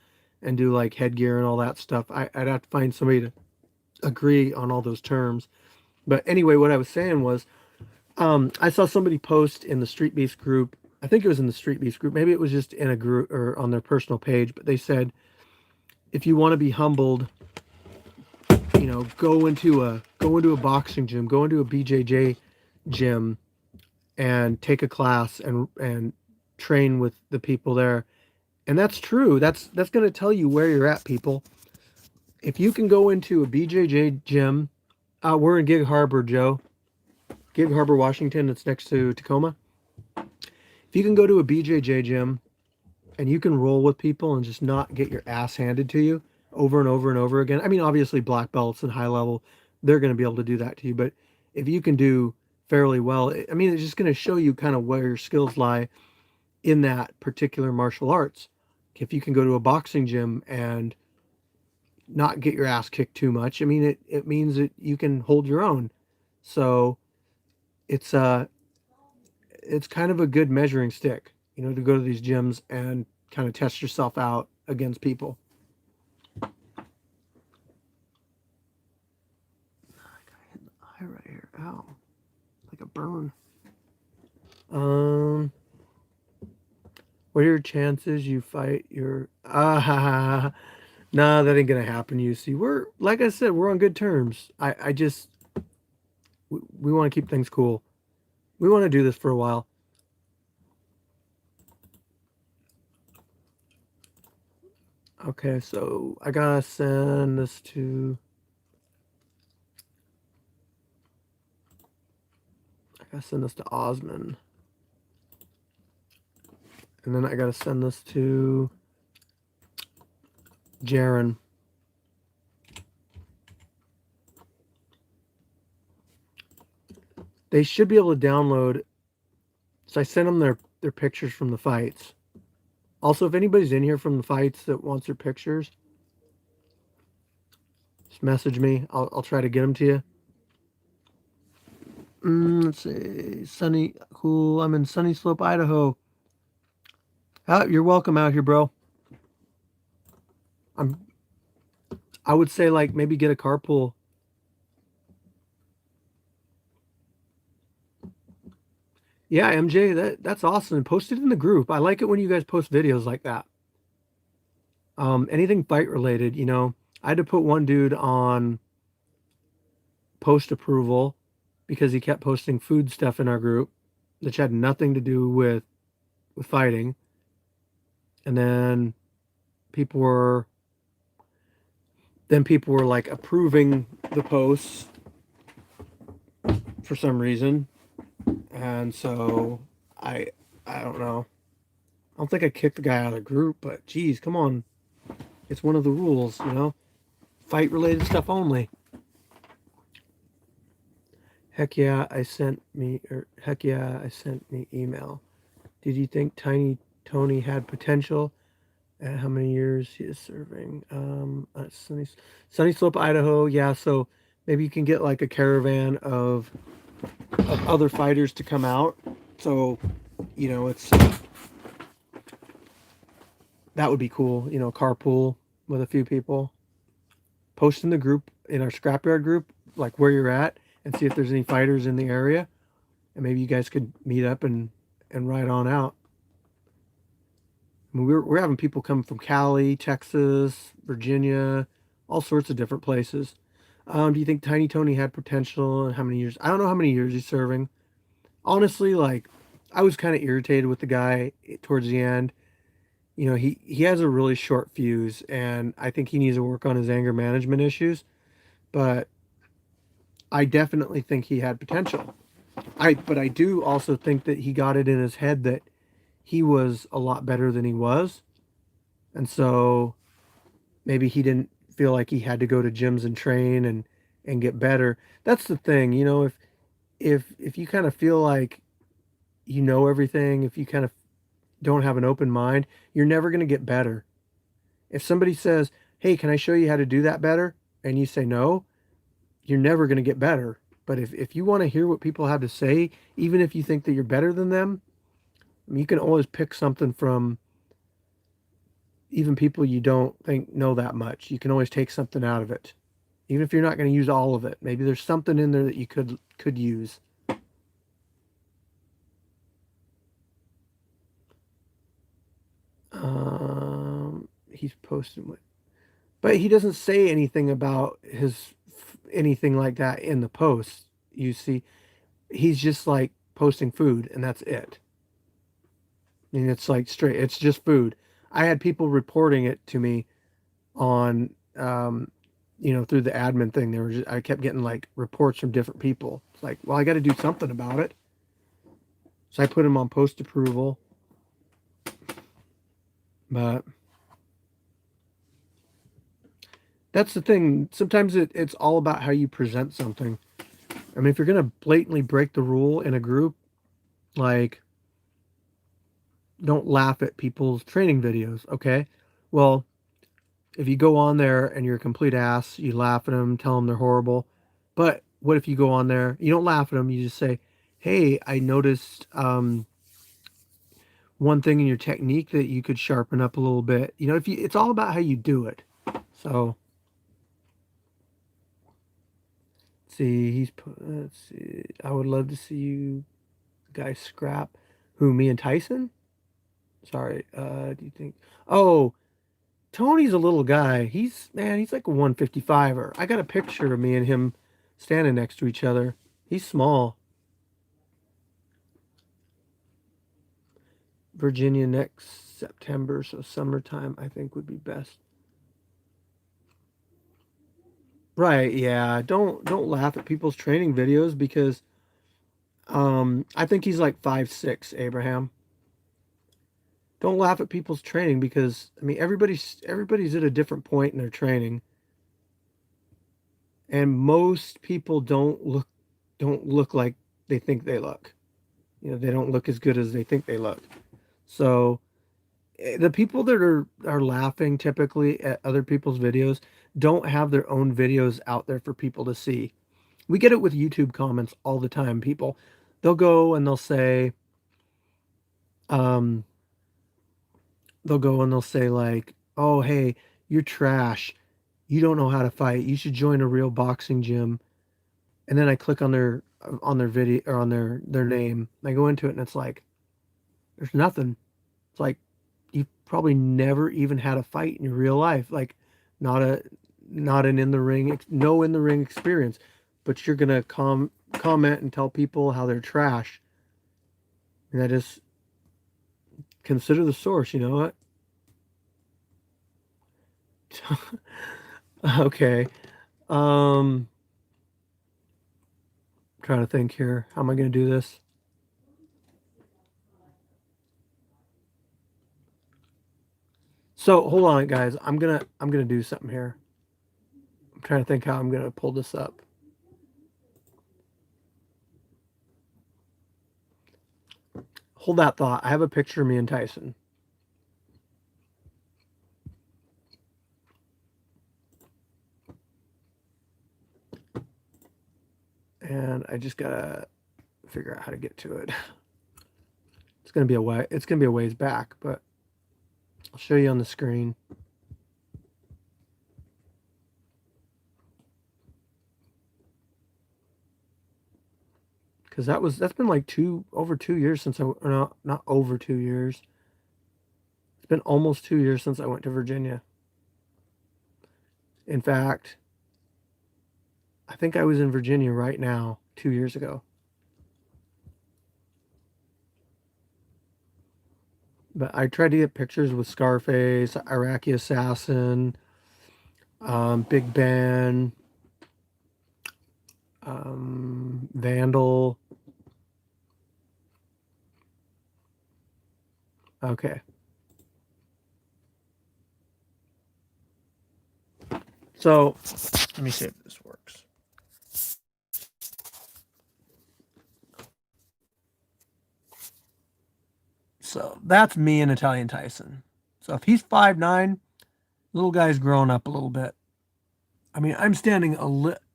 do like headgear and all that stuff. I'd have to find somebody to agree on all those terms. But anyway, what I was saying was, I saw somebody post in the Street Beefs group. I think it was in the Street Beefs group. Maybe it was just in a group or on their personal page. But they said, if you want to be humbled, go into a boxing gym, go into a BJJ gym, and take a class and train with the people there. And that's true. That's going to tell you where you're at, people. If you can go into a BJJ gym, we're in Gig Harbor, Joe. Gig Harbor, Washington. It's next to Tacoma. If you can go to a BJJ gym and you can roll with people and just not get your ass handed to you over and over and over again. I mean, obviously black belts and high level, they're going to be able to do that to you. But if you can do fairly well, I mean, it's just going to show you kind of where your skills lie in that particular martial arts. If you can go to a boxing gym and not get your ass kicked too much, I mean, it means that you can hold your own. So it's it's kind of a good measuring stick, to go to these gyms and kind of test yourself out against people. I got hit in the eye right here. Ow. Like a burn. What are your chances you fight your nah, that ain't gonna happen, you see. We're like I said, we're on good terms. I just we want to keep things cool. We want to do this for a while. Okay, so I gotta send this to Osman. And then I gotta send this to Jaron. They should be able to download. So I sent them their pictures from the fights. Also, if anybody's in here from the fights that wants their pictures, just message me. I'll try to get them to you. Let's see. Sunny, cool. I'm in Sunny Slope, Idaho. You're welcome out here, bro. I would say like maybe get a carpool. Yeah, MJ, that's awesome. Post it in the group. I like it when you guys post videos like that. Anything fight related, I had to put one dude on post approval because he kept posting food stuff in our group, which had nothing to do with fighting. And then people were like approving the posts for some reason. And so I don't know. I don't think I kicked the guy out of the group, but geez, come on. It's one of the rules, Fight related stuff only. Heck yeah, I sent me email. Did you think Tiny Tony had potential? And how many years he is serving? Sunny Slope, Idaho. Yeah, so maybe you can get like a caravan of other fighters to come out. So, it's that would be cool. Carpool with a few people. Post in the group, in our scrapyard group, like where you're at, and see if there's any fighters in the area, and maybe you guys could meet up and ride on out. I mean, we're having people come from Cali, Texas, Virginia, all sorts of different places. Do you think Tiny Tony had potential, and how many years? I don't know how many years he's serving. Honestly, like I was kind of irritated with the guy towards the end. He has a really short fuse, and I think he needs to work on his anger management issues. But I definitely think he had potential. But I do also think that he got it in his head that he was a lot better than he was. And so maybe he didn't feel like he had to go to gyms and train and get better. That's the thing, you know, if you kind of feel like you know everything, if you kind of don't have an open mind, you're never going to get better. If somebody says, "Hey, can I show you how to do that better?" and you say no, you're never going to get better. But if you want to hear what people have to say, even if you think that you're better than them, I mean, you can always pick something from even people you don't think know that much. You can always take something out of it. Even if you're not going to use all of it. Maybe there's something in there that you could use. He's posted what, but he doesn't say anything about his anything like that in the post. You see, he's just like posting food and that's it. I mean, it's like straight, it's just food. I had people reporting it to me on, through the admin thing. I kept getting like reports from different people. It's like, well, I got to do something about it. So I put him on post approval. But that's the thing. Sometimes it's all about how you present something. I mean, if you're going to blatantly break the rule in a group, like, don't laugh at people's training videos, okay? Well, if you go on there and you're a complete ass, you laugh at them, tell them they're horrible. But what if you go on there, you don't laugh at them, you just say, "Hey, I noticed one thing in your technique that you could sharpen up a little bit." You know, if you, it's all about how you do it. So, see, let's see. I would love to see you guys scrap. Who, me and Tyson? Sorry. Do you think? Oh, Tony's a little guy. He's like a 155er. I got a picture of me and him standing next to each other. He's small. Virginia next September, so summertime I think would be best. Right, yeah. Don't laugh at people's training videos because I think he's like 5'6", Abraham. Don't laugh at people's training because I mean everybody's at a different point in their training. And most people don't look like they think they look. You know, they don't look as good as they think they look. So the people that are laughing typically at other people's videos don't have their own videos out there for people to see. We get it with YouTube comments all the time. People, they'll go and um, they'll go and they'll say like, "Oh, hey, you're trash. You don't know how to fight. You should join a real boxing gym." And then I click on their video or on their name. I go into it and it's like, there's nothing. It's like you probably never even had a fight in your real life, like not a not an in the ring, no in the ring experience, but you're gonna comment and tell people how they're trash. And that is consider the source. You know what? Okay. Um, Trying to think here. How am I gonna do this? So hold on, guys. I'm gonna do something here. I'm trying to think how I'm gonna pull this up. Hold that thought. I have a picture of me and Tyson. And I just gotta figure out how to get to it. It's gonna be a ways back, but I'll show you on the screen. Because that's been like over 2 years since or not over 2 years. It's been almost 2 years since I went to Virginia. In fact, I think I was in Virginia right now 2 years ago. But I tried to get pictures with Scarface, Iraqi Assassin, Big Ben, Vandal. Okay. So let me see if this works. So that's me and Italian Tyson. So if he's 5'9", little guy's grown up a little bit. I mean, I'm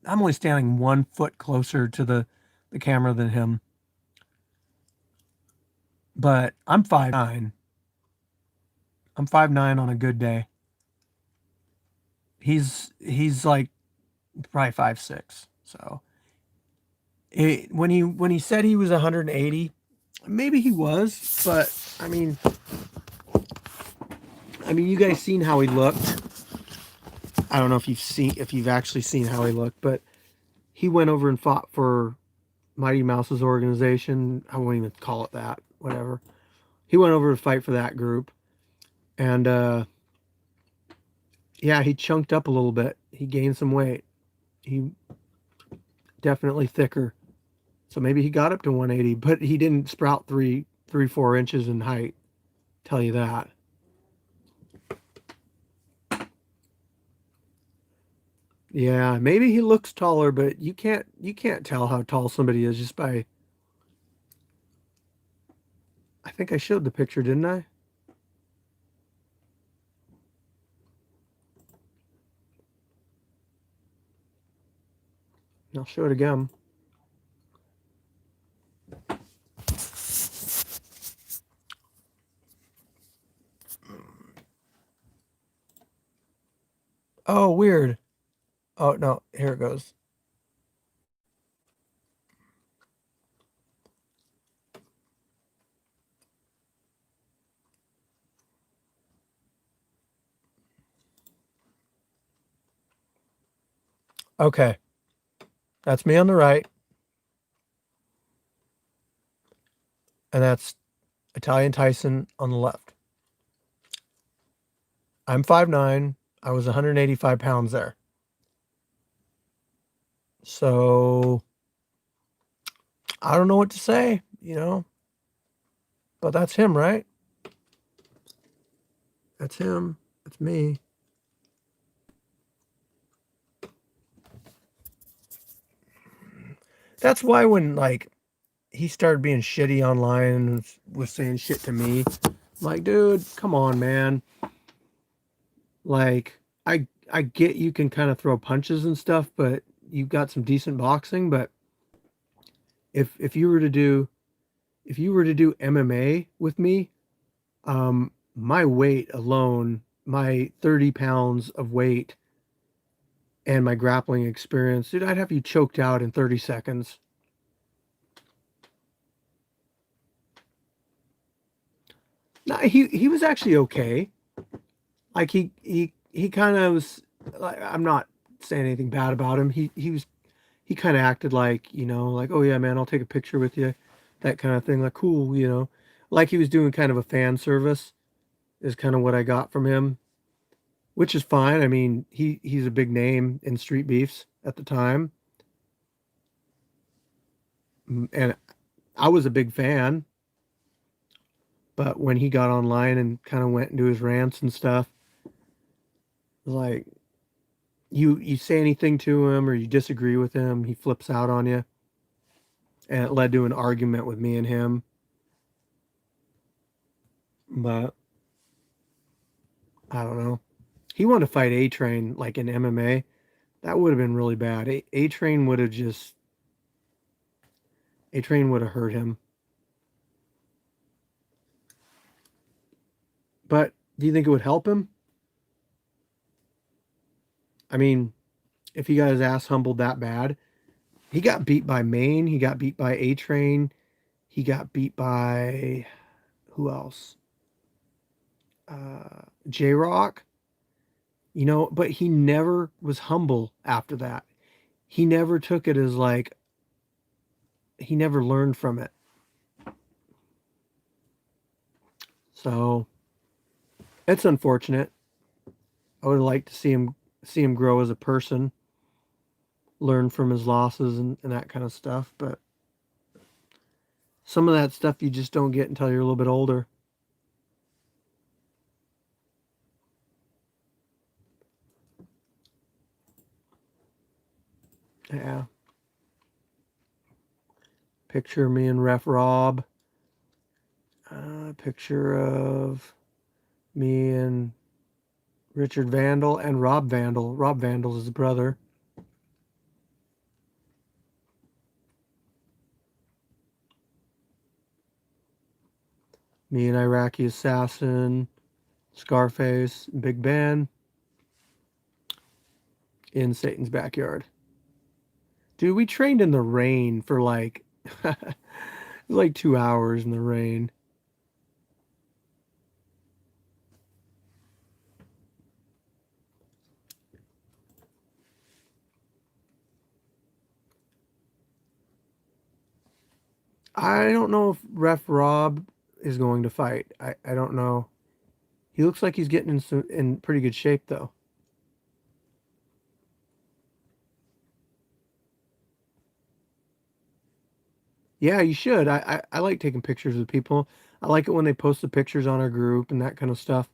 only standing 1 foot closer to the camera than him, but I'm 5'9". I'm 5'9" on a good day. He's like probably 5'6". So when he said he was 180, maybe he was, but I mean, you guys seen how he looked. I don't know if you've actually seen how he looked, but he went over and fought for Mighty Mouse's organization. I won't even call it that. Whatever. He went over to fight for that group, and yeah, he chunked up a little bit. He gained some weight. He definitely thicker. So maybe he got up to 180, but he didn't sprout 4 inches in height. Tell you that. Yeah, maybe he looks taller, but you can't tell how tall somebody is just by. I think I showed the picture, didn't I? I'll show it again. Oh, weird. Oh no, here it goes. Okay, that's me on the right, and that's Italian Tyson on the left. I'm 5'9". I was 185 pounds there. So I don't know what to say, but that's him, right? That's him. That's me. That's why when he started being shitty online and was saying shit to me, I'm like, dude, come on, man. Like, I get you can kind of throw punches and stuff, but you've got some decent boxing. But if you were to do MMA with me, my weight alone, my 30 pounds of weight and my grappling experience, dude, I'd have you choked out in 30 seconds. No, he was actually okay. Like he kind of was. Like, I'm not saying anything bad about him. He kind of acted like oh yeah man, I'll take a picture with you, that kind of thing. Like cool. Like he was doing kind of a fan service is kind of what I got from him, which is fine. I mean he's a big name in street beefs at the time, and I was a big fan. But when he got online and kind of went into his rants and stuff, like you say anything to him or you disagree with him, he flips out on you. And it led to an argument with me and him. But I don't know. He wanted to fight A Train like in MMA. That would have been really bad. A Train would have just A Train would have hurt him. But do you think it would help him? I mean, if he got his ass humbled that bad, he got beat by Maine. He got beat by A Train. He got beat by who else? J Rock. But he never was humble after that. He never took it as like, he never learned from it. So it's unfortunate. I would like to see him grow as a person, learn from his losses and that kind of stuff. But some of that stuff you just don't get until you're a little bit older. Yeah. Picture of me and Ref Rob. Picture of me and Richard Vandal and Rob Vandal. Rob Vandal is his brother. Me and Iraqi Assassin, Scarface, Big Ben in Satan's backyard. Dude, we trained in the rain for like like 2 hours in the rain. I don't know if Ref Rob is going to fight. I don't know. He looks like he's getting in pretty good shape though. Yeah, you should. I like taking pictures of people. I like it when they post the pictures on our group and that kind of stuff.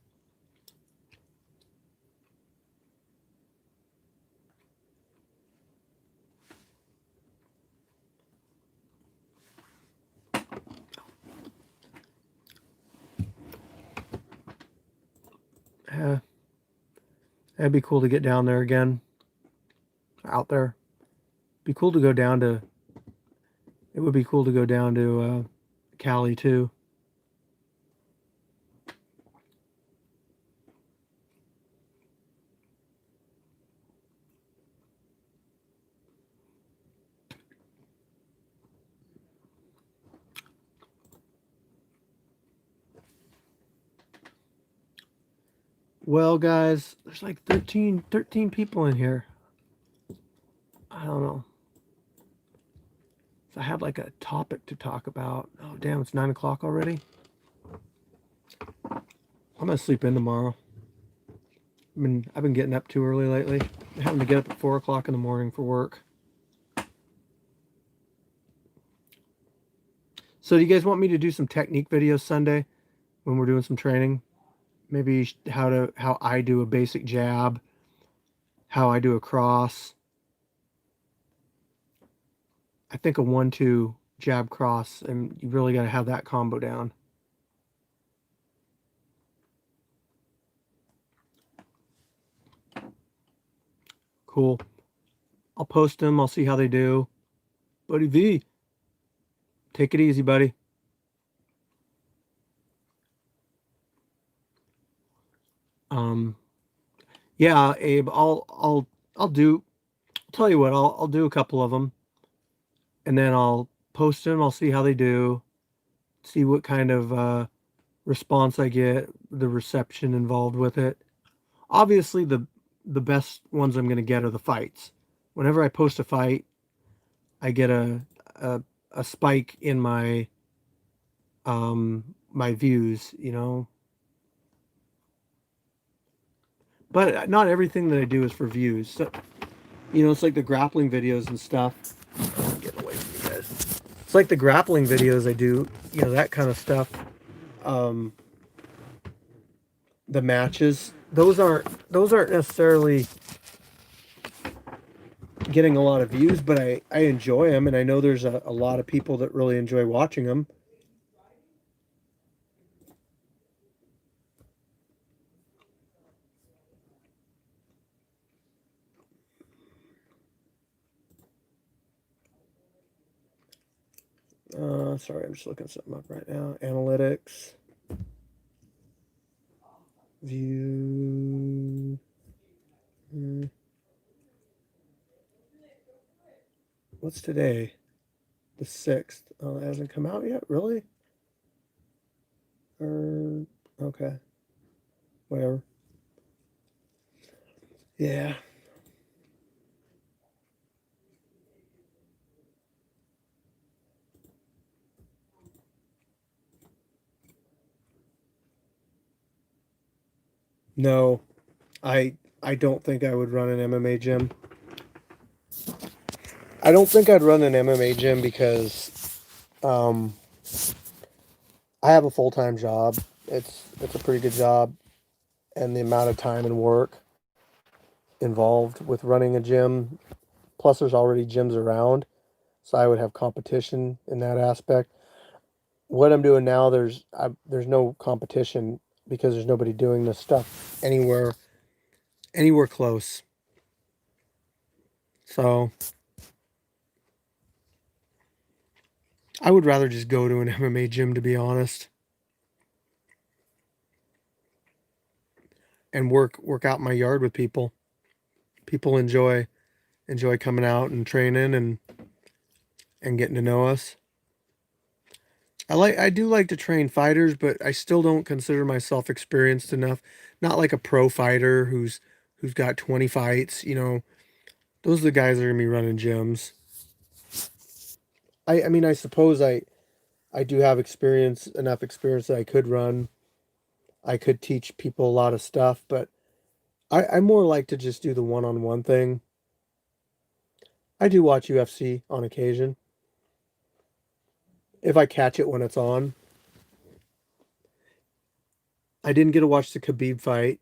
Yeah, that'd be cool to get down there again. Out there. Be cool to go down to. It would be cool to go down to Cali too. Well, guys, there's like 13 people in here. I don't know. If I have like a topic to talk about. Oh, damn, it's 9 o'clock already. I'm gonna sleep in tomorrow. I've been getting up too early lately. I'm having to get up at 4 o'clock in the morning for work. So, do you guys want me to do some technique videos Sunday when we're doing some training? Maybe how I do a basic jab, how I do a cross. I think a 1-2 jab cross, and you really got to have that combo down. Cool. I'll post them. I'll see how they do. Buddy V, take it easy, buddy. Um, yeah, Abe, I'll do. I'll tell you what. I'll do a couple of them, and then I'll post them. I'll see how they do. See what kind of response I get, the reception involved with it. Obviously, the best ones I'm going to get are the fights. Whenever I post a fight, I get a, a spike in my views, you know. But not everything that I do is for views. So, you know, it's like the grappling videos and stuff. I'm getting away from you guys. It's like the grappling videos I do, you know, that kind of stuff. Um, the matches, those aren't necessarily getting a lot of views, but I enjoy them, and I know there's a lot of people that really enjoy watching them. Sorry, I'm just looking something up right now. Analytics. View. What's today? The 6th. Oh, it hasn't come out yet? Really? Okay. Whatever. Yeah. No, I don't think I would run an MMA gym. I don't think I'd run an MMA gym because um, I have a full-time job. It's a pretty good job, and the amount of time and work involved with running a gym, Plus, there's already gyms around, so I would have competition in that aspect. What I'm doing now, there's no competition because there's nobody doing this stuff anywhere close. So I would rather just go to an MMA gym, to be honest, and work out in my yard with people. People enjoy coming out and training and getting to know us. I do like to train fighters, but I still don't consider myself experienced enough. Not like a pro fighter who's got 20 fights, you know. Those are the guys that are gonna be running gyms. I mean, I suppose I do have enough experience that I could run. I could teach people a lot of stuff, but I more like to just do the one-on-one thing. I do watch UFC on occasion if I catch it when it's on. I didn't get to watch the Khabib fight.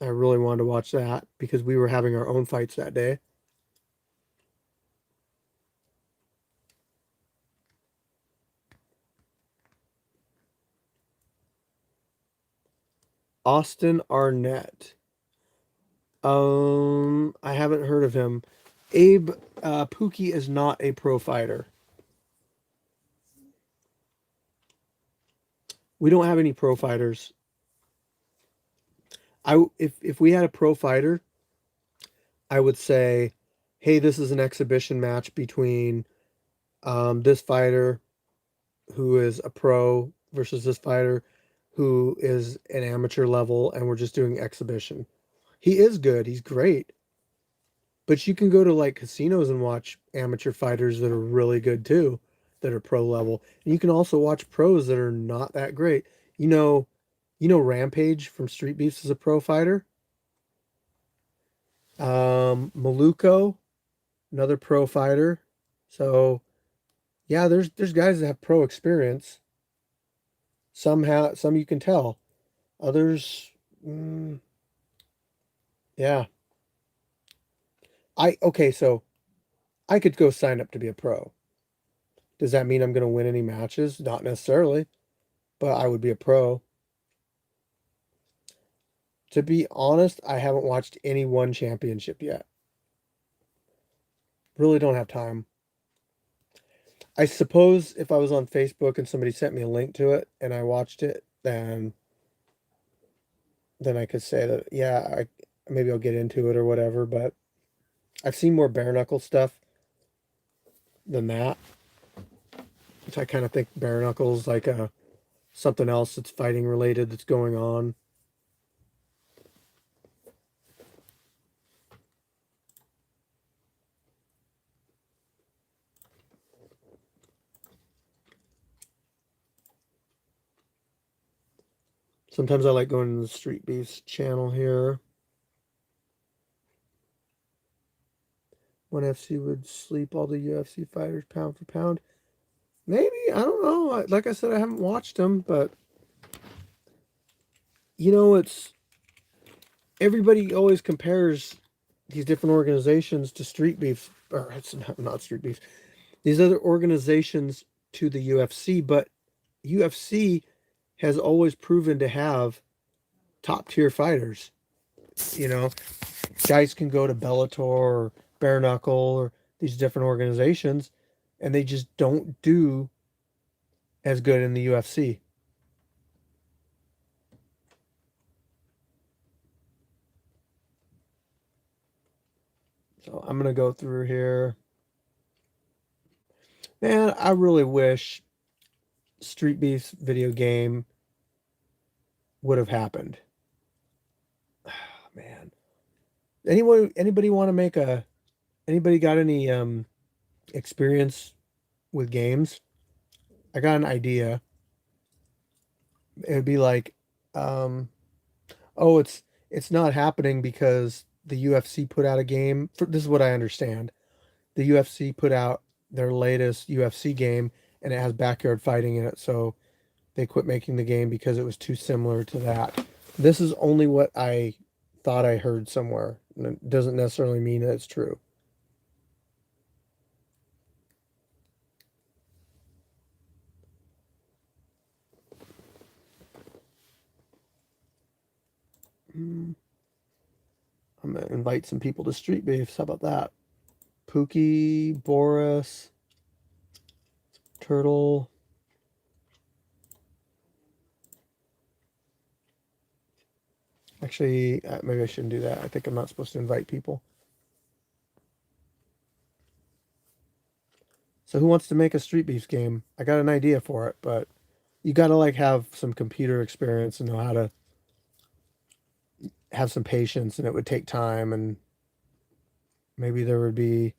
I really wanted to watch that because we were having our own fights that day. Austin Arnett. I haven't heard of him. Abe Pookie is not a pro fighter. We don't have any pro fighters. If we had a pro fighter, I would say, hey, this is an exhibition match between this fighter who is a pro versus this fighter who is an amateur level, and we're just doing exhibition. He is good. He's great. But you can go to like casinos and watch amateur fighters that are really good too, that are pro level. And you can also watch pros that are not that great. Rampage from Street Beefs is a pro fighter. Maluko, another pro fighter. So yeah, there's guys that have pro experience. Some you can tell. Others, yeah. Okay, so I could go sign up to be a pro. Does that mean I'm going to win any matches? Not necessarily, but I would be a pro. To be honest, I haven't watched any one championship yet. Really don't have time. I suppose if I was on Facebook and somebody sent me a link to it and I watched it, then I could say that yeah, maybe I'll get into it or whatever, but I've seen more bare knuckle stuff than that. So I kind of think bare knuckles like something else that's fighting related that's going on. Sometimes I like going to the Street Beefs channel here. One FC would sleep all the UFC fighters pound for pound. Maybe, I don't know. Like I said, I haven't watched them, but it's everybody always compares these different organizations to Street Beef, or it's not Street Beef. These other organizations to the UFC, but UFC has always proven to have top tier fighters. You know, guys can go to Bellator or Bare Knuckle or these different organizations, and they just don't do as good in the UFC. So I'm gonna go through here. Man, I really wish Street Beef's video game would have happened. Man, anybody want to make a? Anybody got any experience with games? I got an idea. It would be like, um, oh, it's not happening because the UFC put out a game. This is what I understand. The UFC put out their latest UFC game, and it has backyard fighting in it, so they quit making the game because it was too similar to that. This is only what I thought I heard somewhere. And it doesn't necessarily mean that it's true. I'm gonna invite some people to Street Beefs. How about that? Pookie, Boris, Turtle. Actually, maybe I shouldn't do that. I think I'm not supposed to invite people. So who wants to make a Street Beefs game? I got an idea for it, but you got to like have some computer experience and know how to have some patience, and it would take time, and maybe there would be.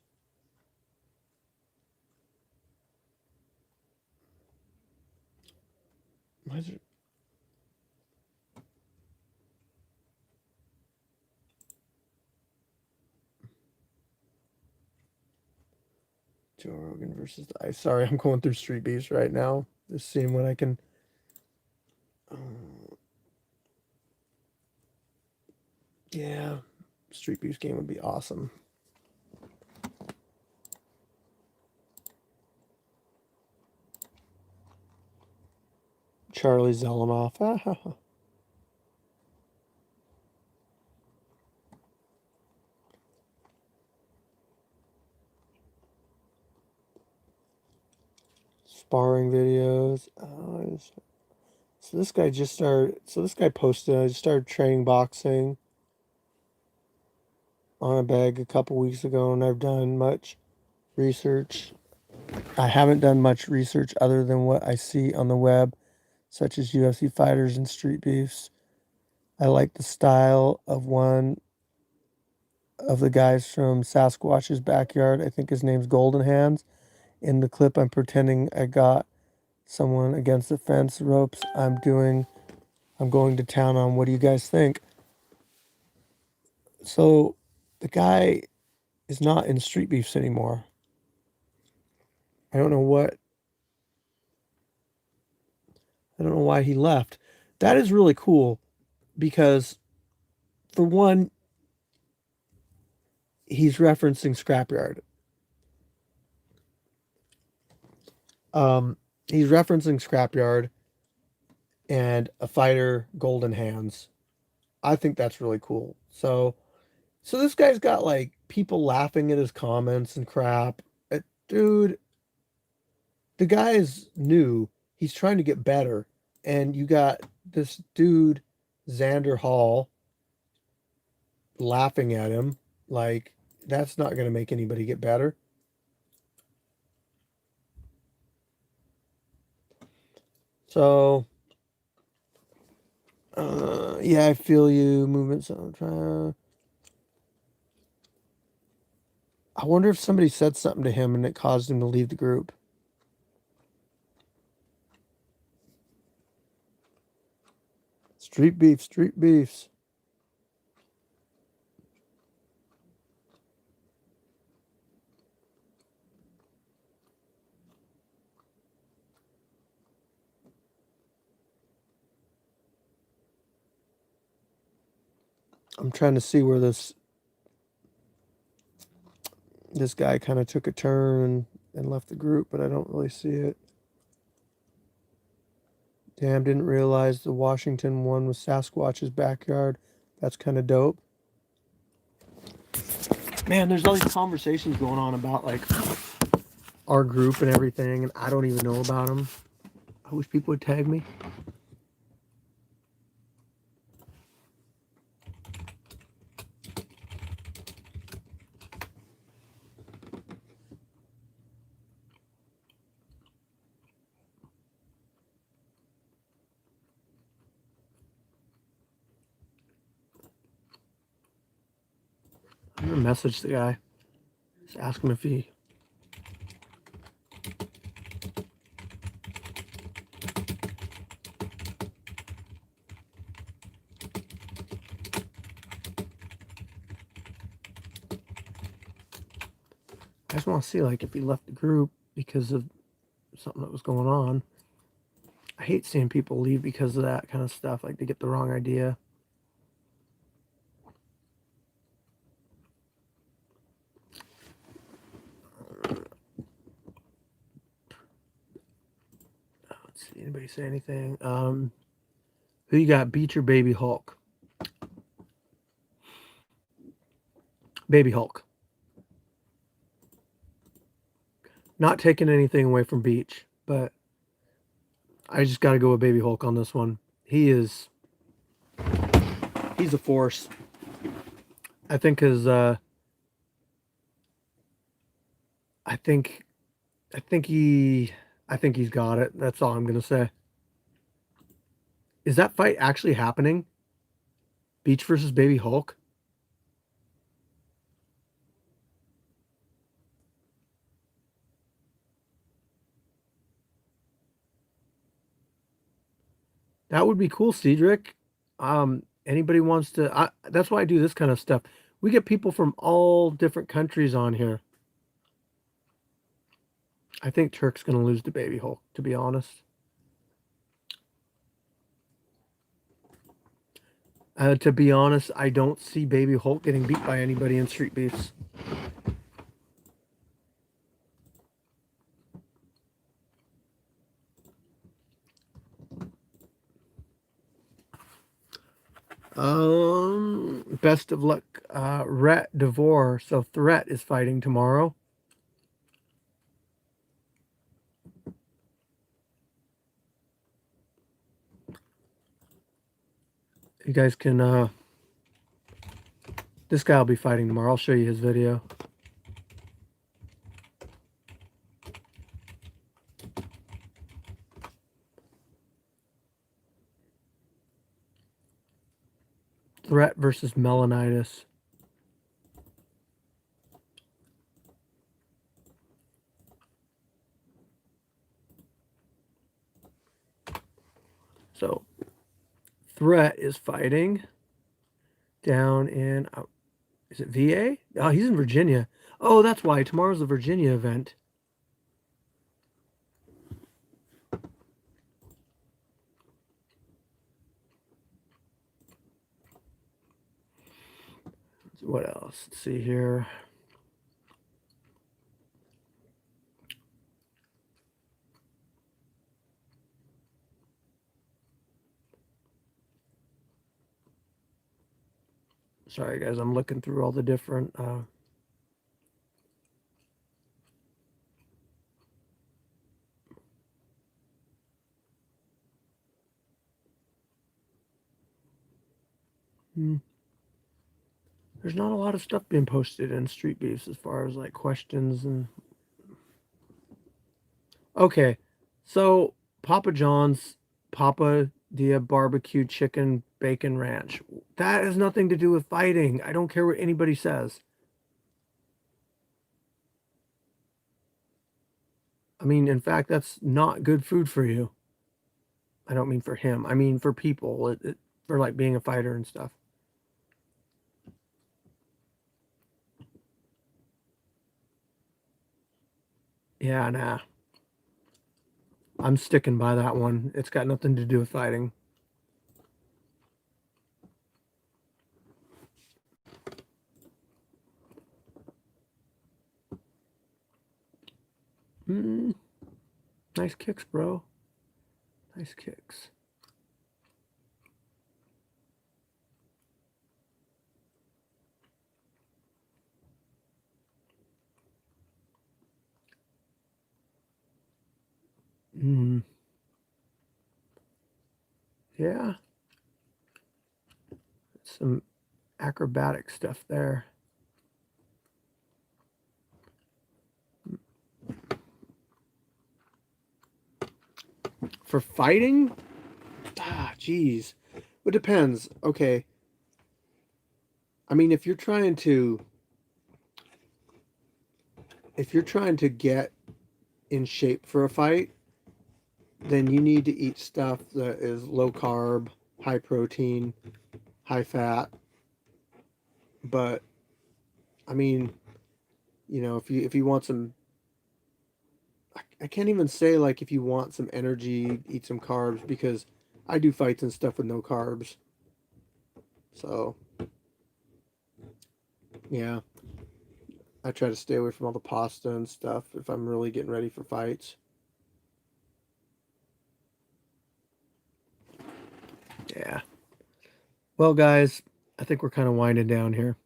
Why is it? Joe Rogan versus I. Sorry, I'm going through Street Beefs right now, just seeing what I can. Yeah, Street Beefs game would be awesome. Charlie Zelenoff. Sparring videos. So this guy just started. So this guy posted. I just started training boxing on a bag a couple weeks ago, and I've done much research. I haven't done much research other than what I see on the web, such as UFC fighters and Street Beefs. I like the style of one of the guys from Sasquatch's backyard. I think his name's Golden Hands. In the clip, I'm pretending I got someone against the fence ropes. I'm going to town on. What do you guys think? So the guy is not in Street Beefs anymore. I don't know what, I don't know why he left. That is really cool because, for one, he's referencing Scrapyard. Um, he's referencing Scrapyard and a fighter, Golden Hands. I think that's really cool. So this guy's got like people laughing at his comments and crap. Dude, the guy is new. He's trying to get better. And you got this dude, Xander Hall, laughing at him. Like, that's not going to make anybody get better. So, yeah, I feel you. Movements. I'm trying. I wonder if somebody said something to him and it caused him to leave the group. Street beef, street beefs. I'm trying to see where this guy kind of took a turn and left the group, but I don't really see it. Damn, didn't realize the Washington one was Sasquatch's backyard. That's kind of dope. Man, there's all these conversations going on about like our group and everything, and I don't even know about them. I wish people would tag me. I'm gonna message the guy. Just ask him if he. I just want to see like if he left the group because of something that was going on. I hate seeing people leave because of that kind of stuff. Like they get the wrong idea. Let's see. Anybody say anything? Who you got? Beat your baby Hulk. Baby Hulk. Not taking anything away from Beach, but I just got to go with Baby Hulk on this one. He's a force. I think his I think I think he I think he's got it. That's all I'm gonna say. Is that fight actually happening? Beach versus Baby Hulk? That would be cool, Cedric. Anybody wants to that's why I do this kind of stuff. We get people from all different countries on here. I think Turk's gonna lose to Baby Hulk, to be honest. To be honest, I don't see Baby Hulk getting beat by anybody in Street Beefs. Best of luck, Rhett Devore. So Threat is fighting tomorrow. You guys can, this guy will be fighting tomorrow. I'll show you his video. Threat versus Melanitis. So Threat is fighting down in, is it VA? Oh, he's in Virginia. Oh, that's why. Tomorrow's the Virginia event. What else? Let's see here. Sorry, guys. I'm looking through all the different... There's not a lot of stuff being posted in Street Beefs as far as like questions and... Okay, so Papa John's Papa Dia barbecue chicken bacon ranch. That has nothing to do with fighting. I don't care what anybody says. I mean, in fact, that's not good food for you. I don't mean for him. I mean for people, for like being a fighter and stuff. Yeah, nah. I'm sticking by that one. It's got nothing to do with fighting. Mm, nice kicks, bro. Nice kicks. Mm. Yeah. Some acrobatic stuff there. For fighting? Ah, geez. It depends. Okay. I mean, if you're trying to get in shape for a fight, then you need to eat stuff that is low carb, high protein, high fat. But I mean, if you want some, I can't even say like if you want some energy, eat some carbs because I do fights and stuff with no carbs. So yeah, I try to stay away from all the pasta and stuff if I'm really getting ready for fights. Yeah. Well, guys, I think we're kind of winding down here.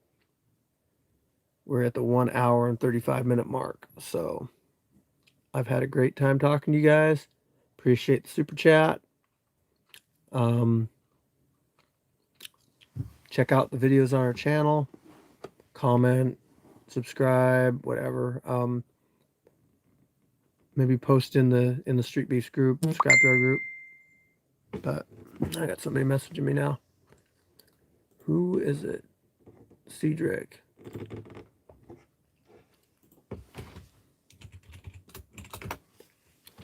we're at the 1 hour and 35-minute mark. So I've had a great time talking to you guys. Appreciate the super chat. Check out the videos on our channel. Comment, subscribe, whatever. Maybe post in the Street Beefs group, Scrapyard group. But I got somebody messaging me now. Who is it? Cedric.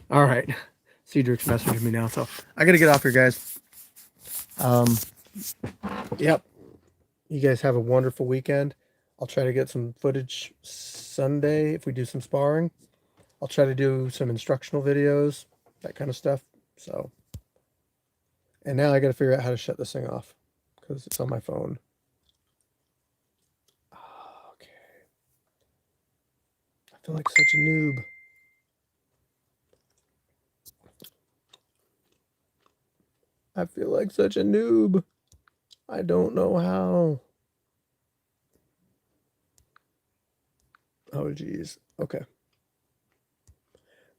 All right. Cedric's messaging me now, so I gotta get off here, guys. Yep. You guys have a wonderful weekend. I'll try to get some footage Sunday if we do some sparring. I'll try to do some instructional videos, that kind of stuff. So, and now I got to figure out how to shut this thing off because it's on my phone. Okay. I feel like such a noob. I feel like such a noob. I don't know how. Oh, geez. Okay.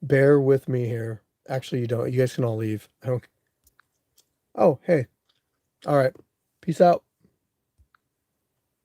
Bear with me here. Actually, you don't. You guys can all leave. I don't. Oh, hey. All right. Peace out.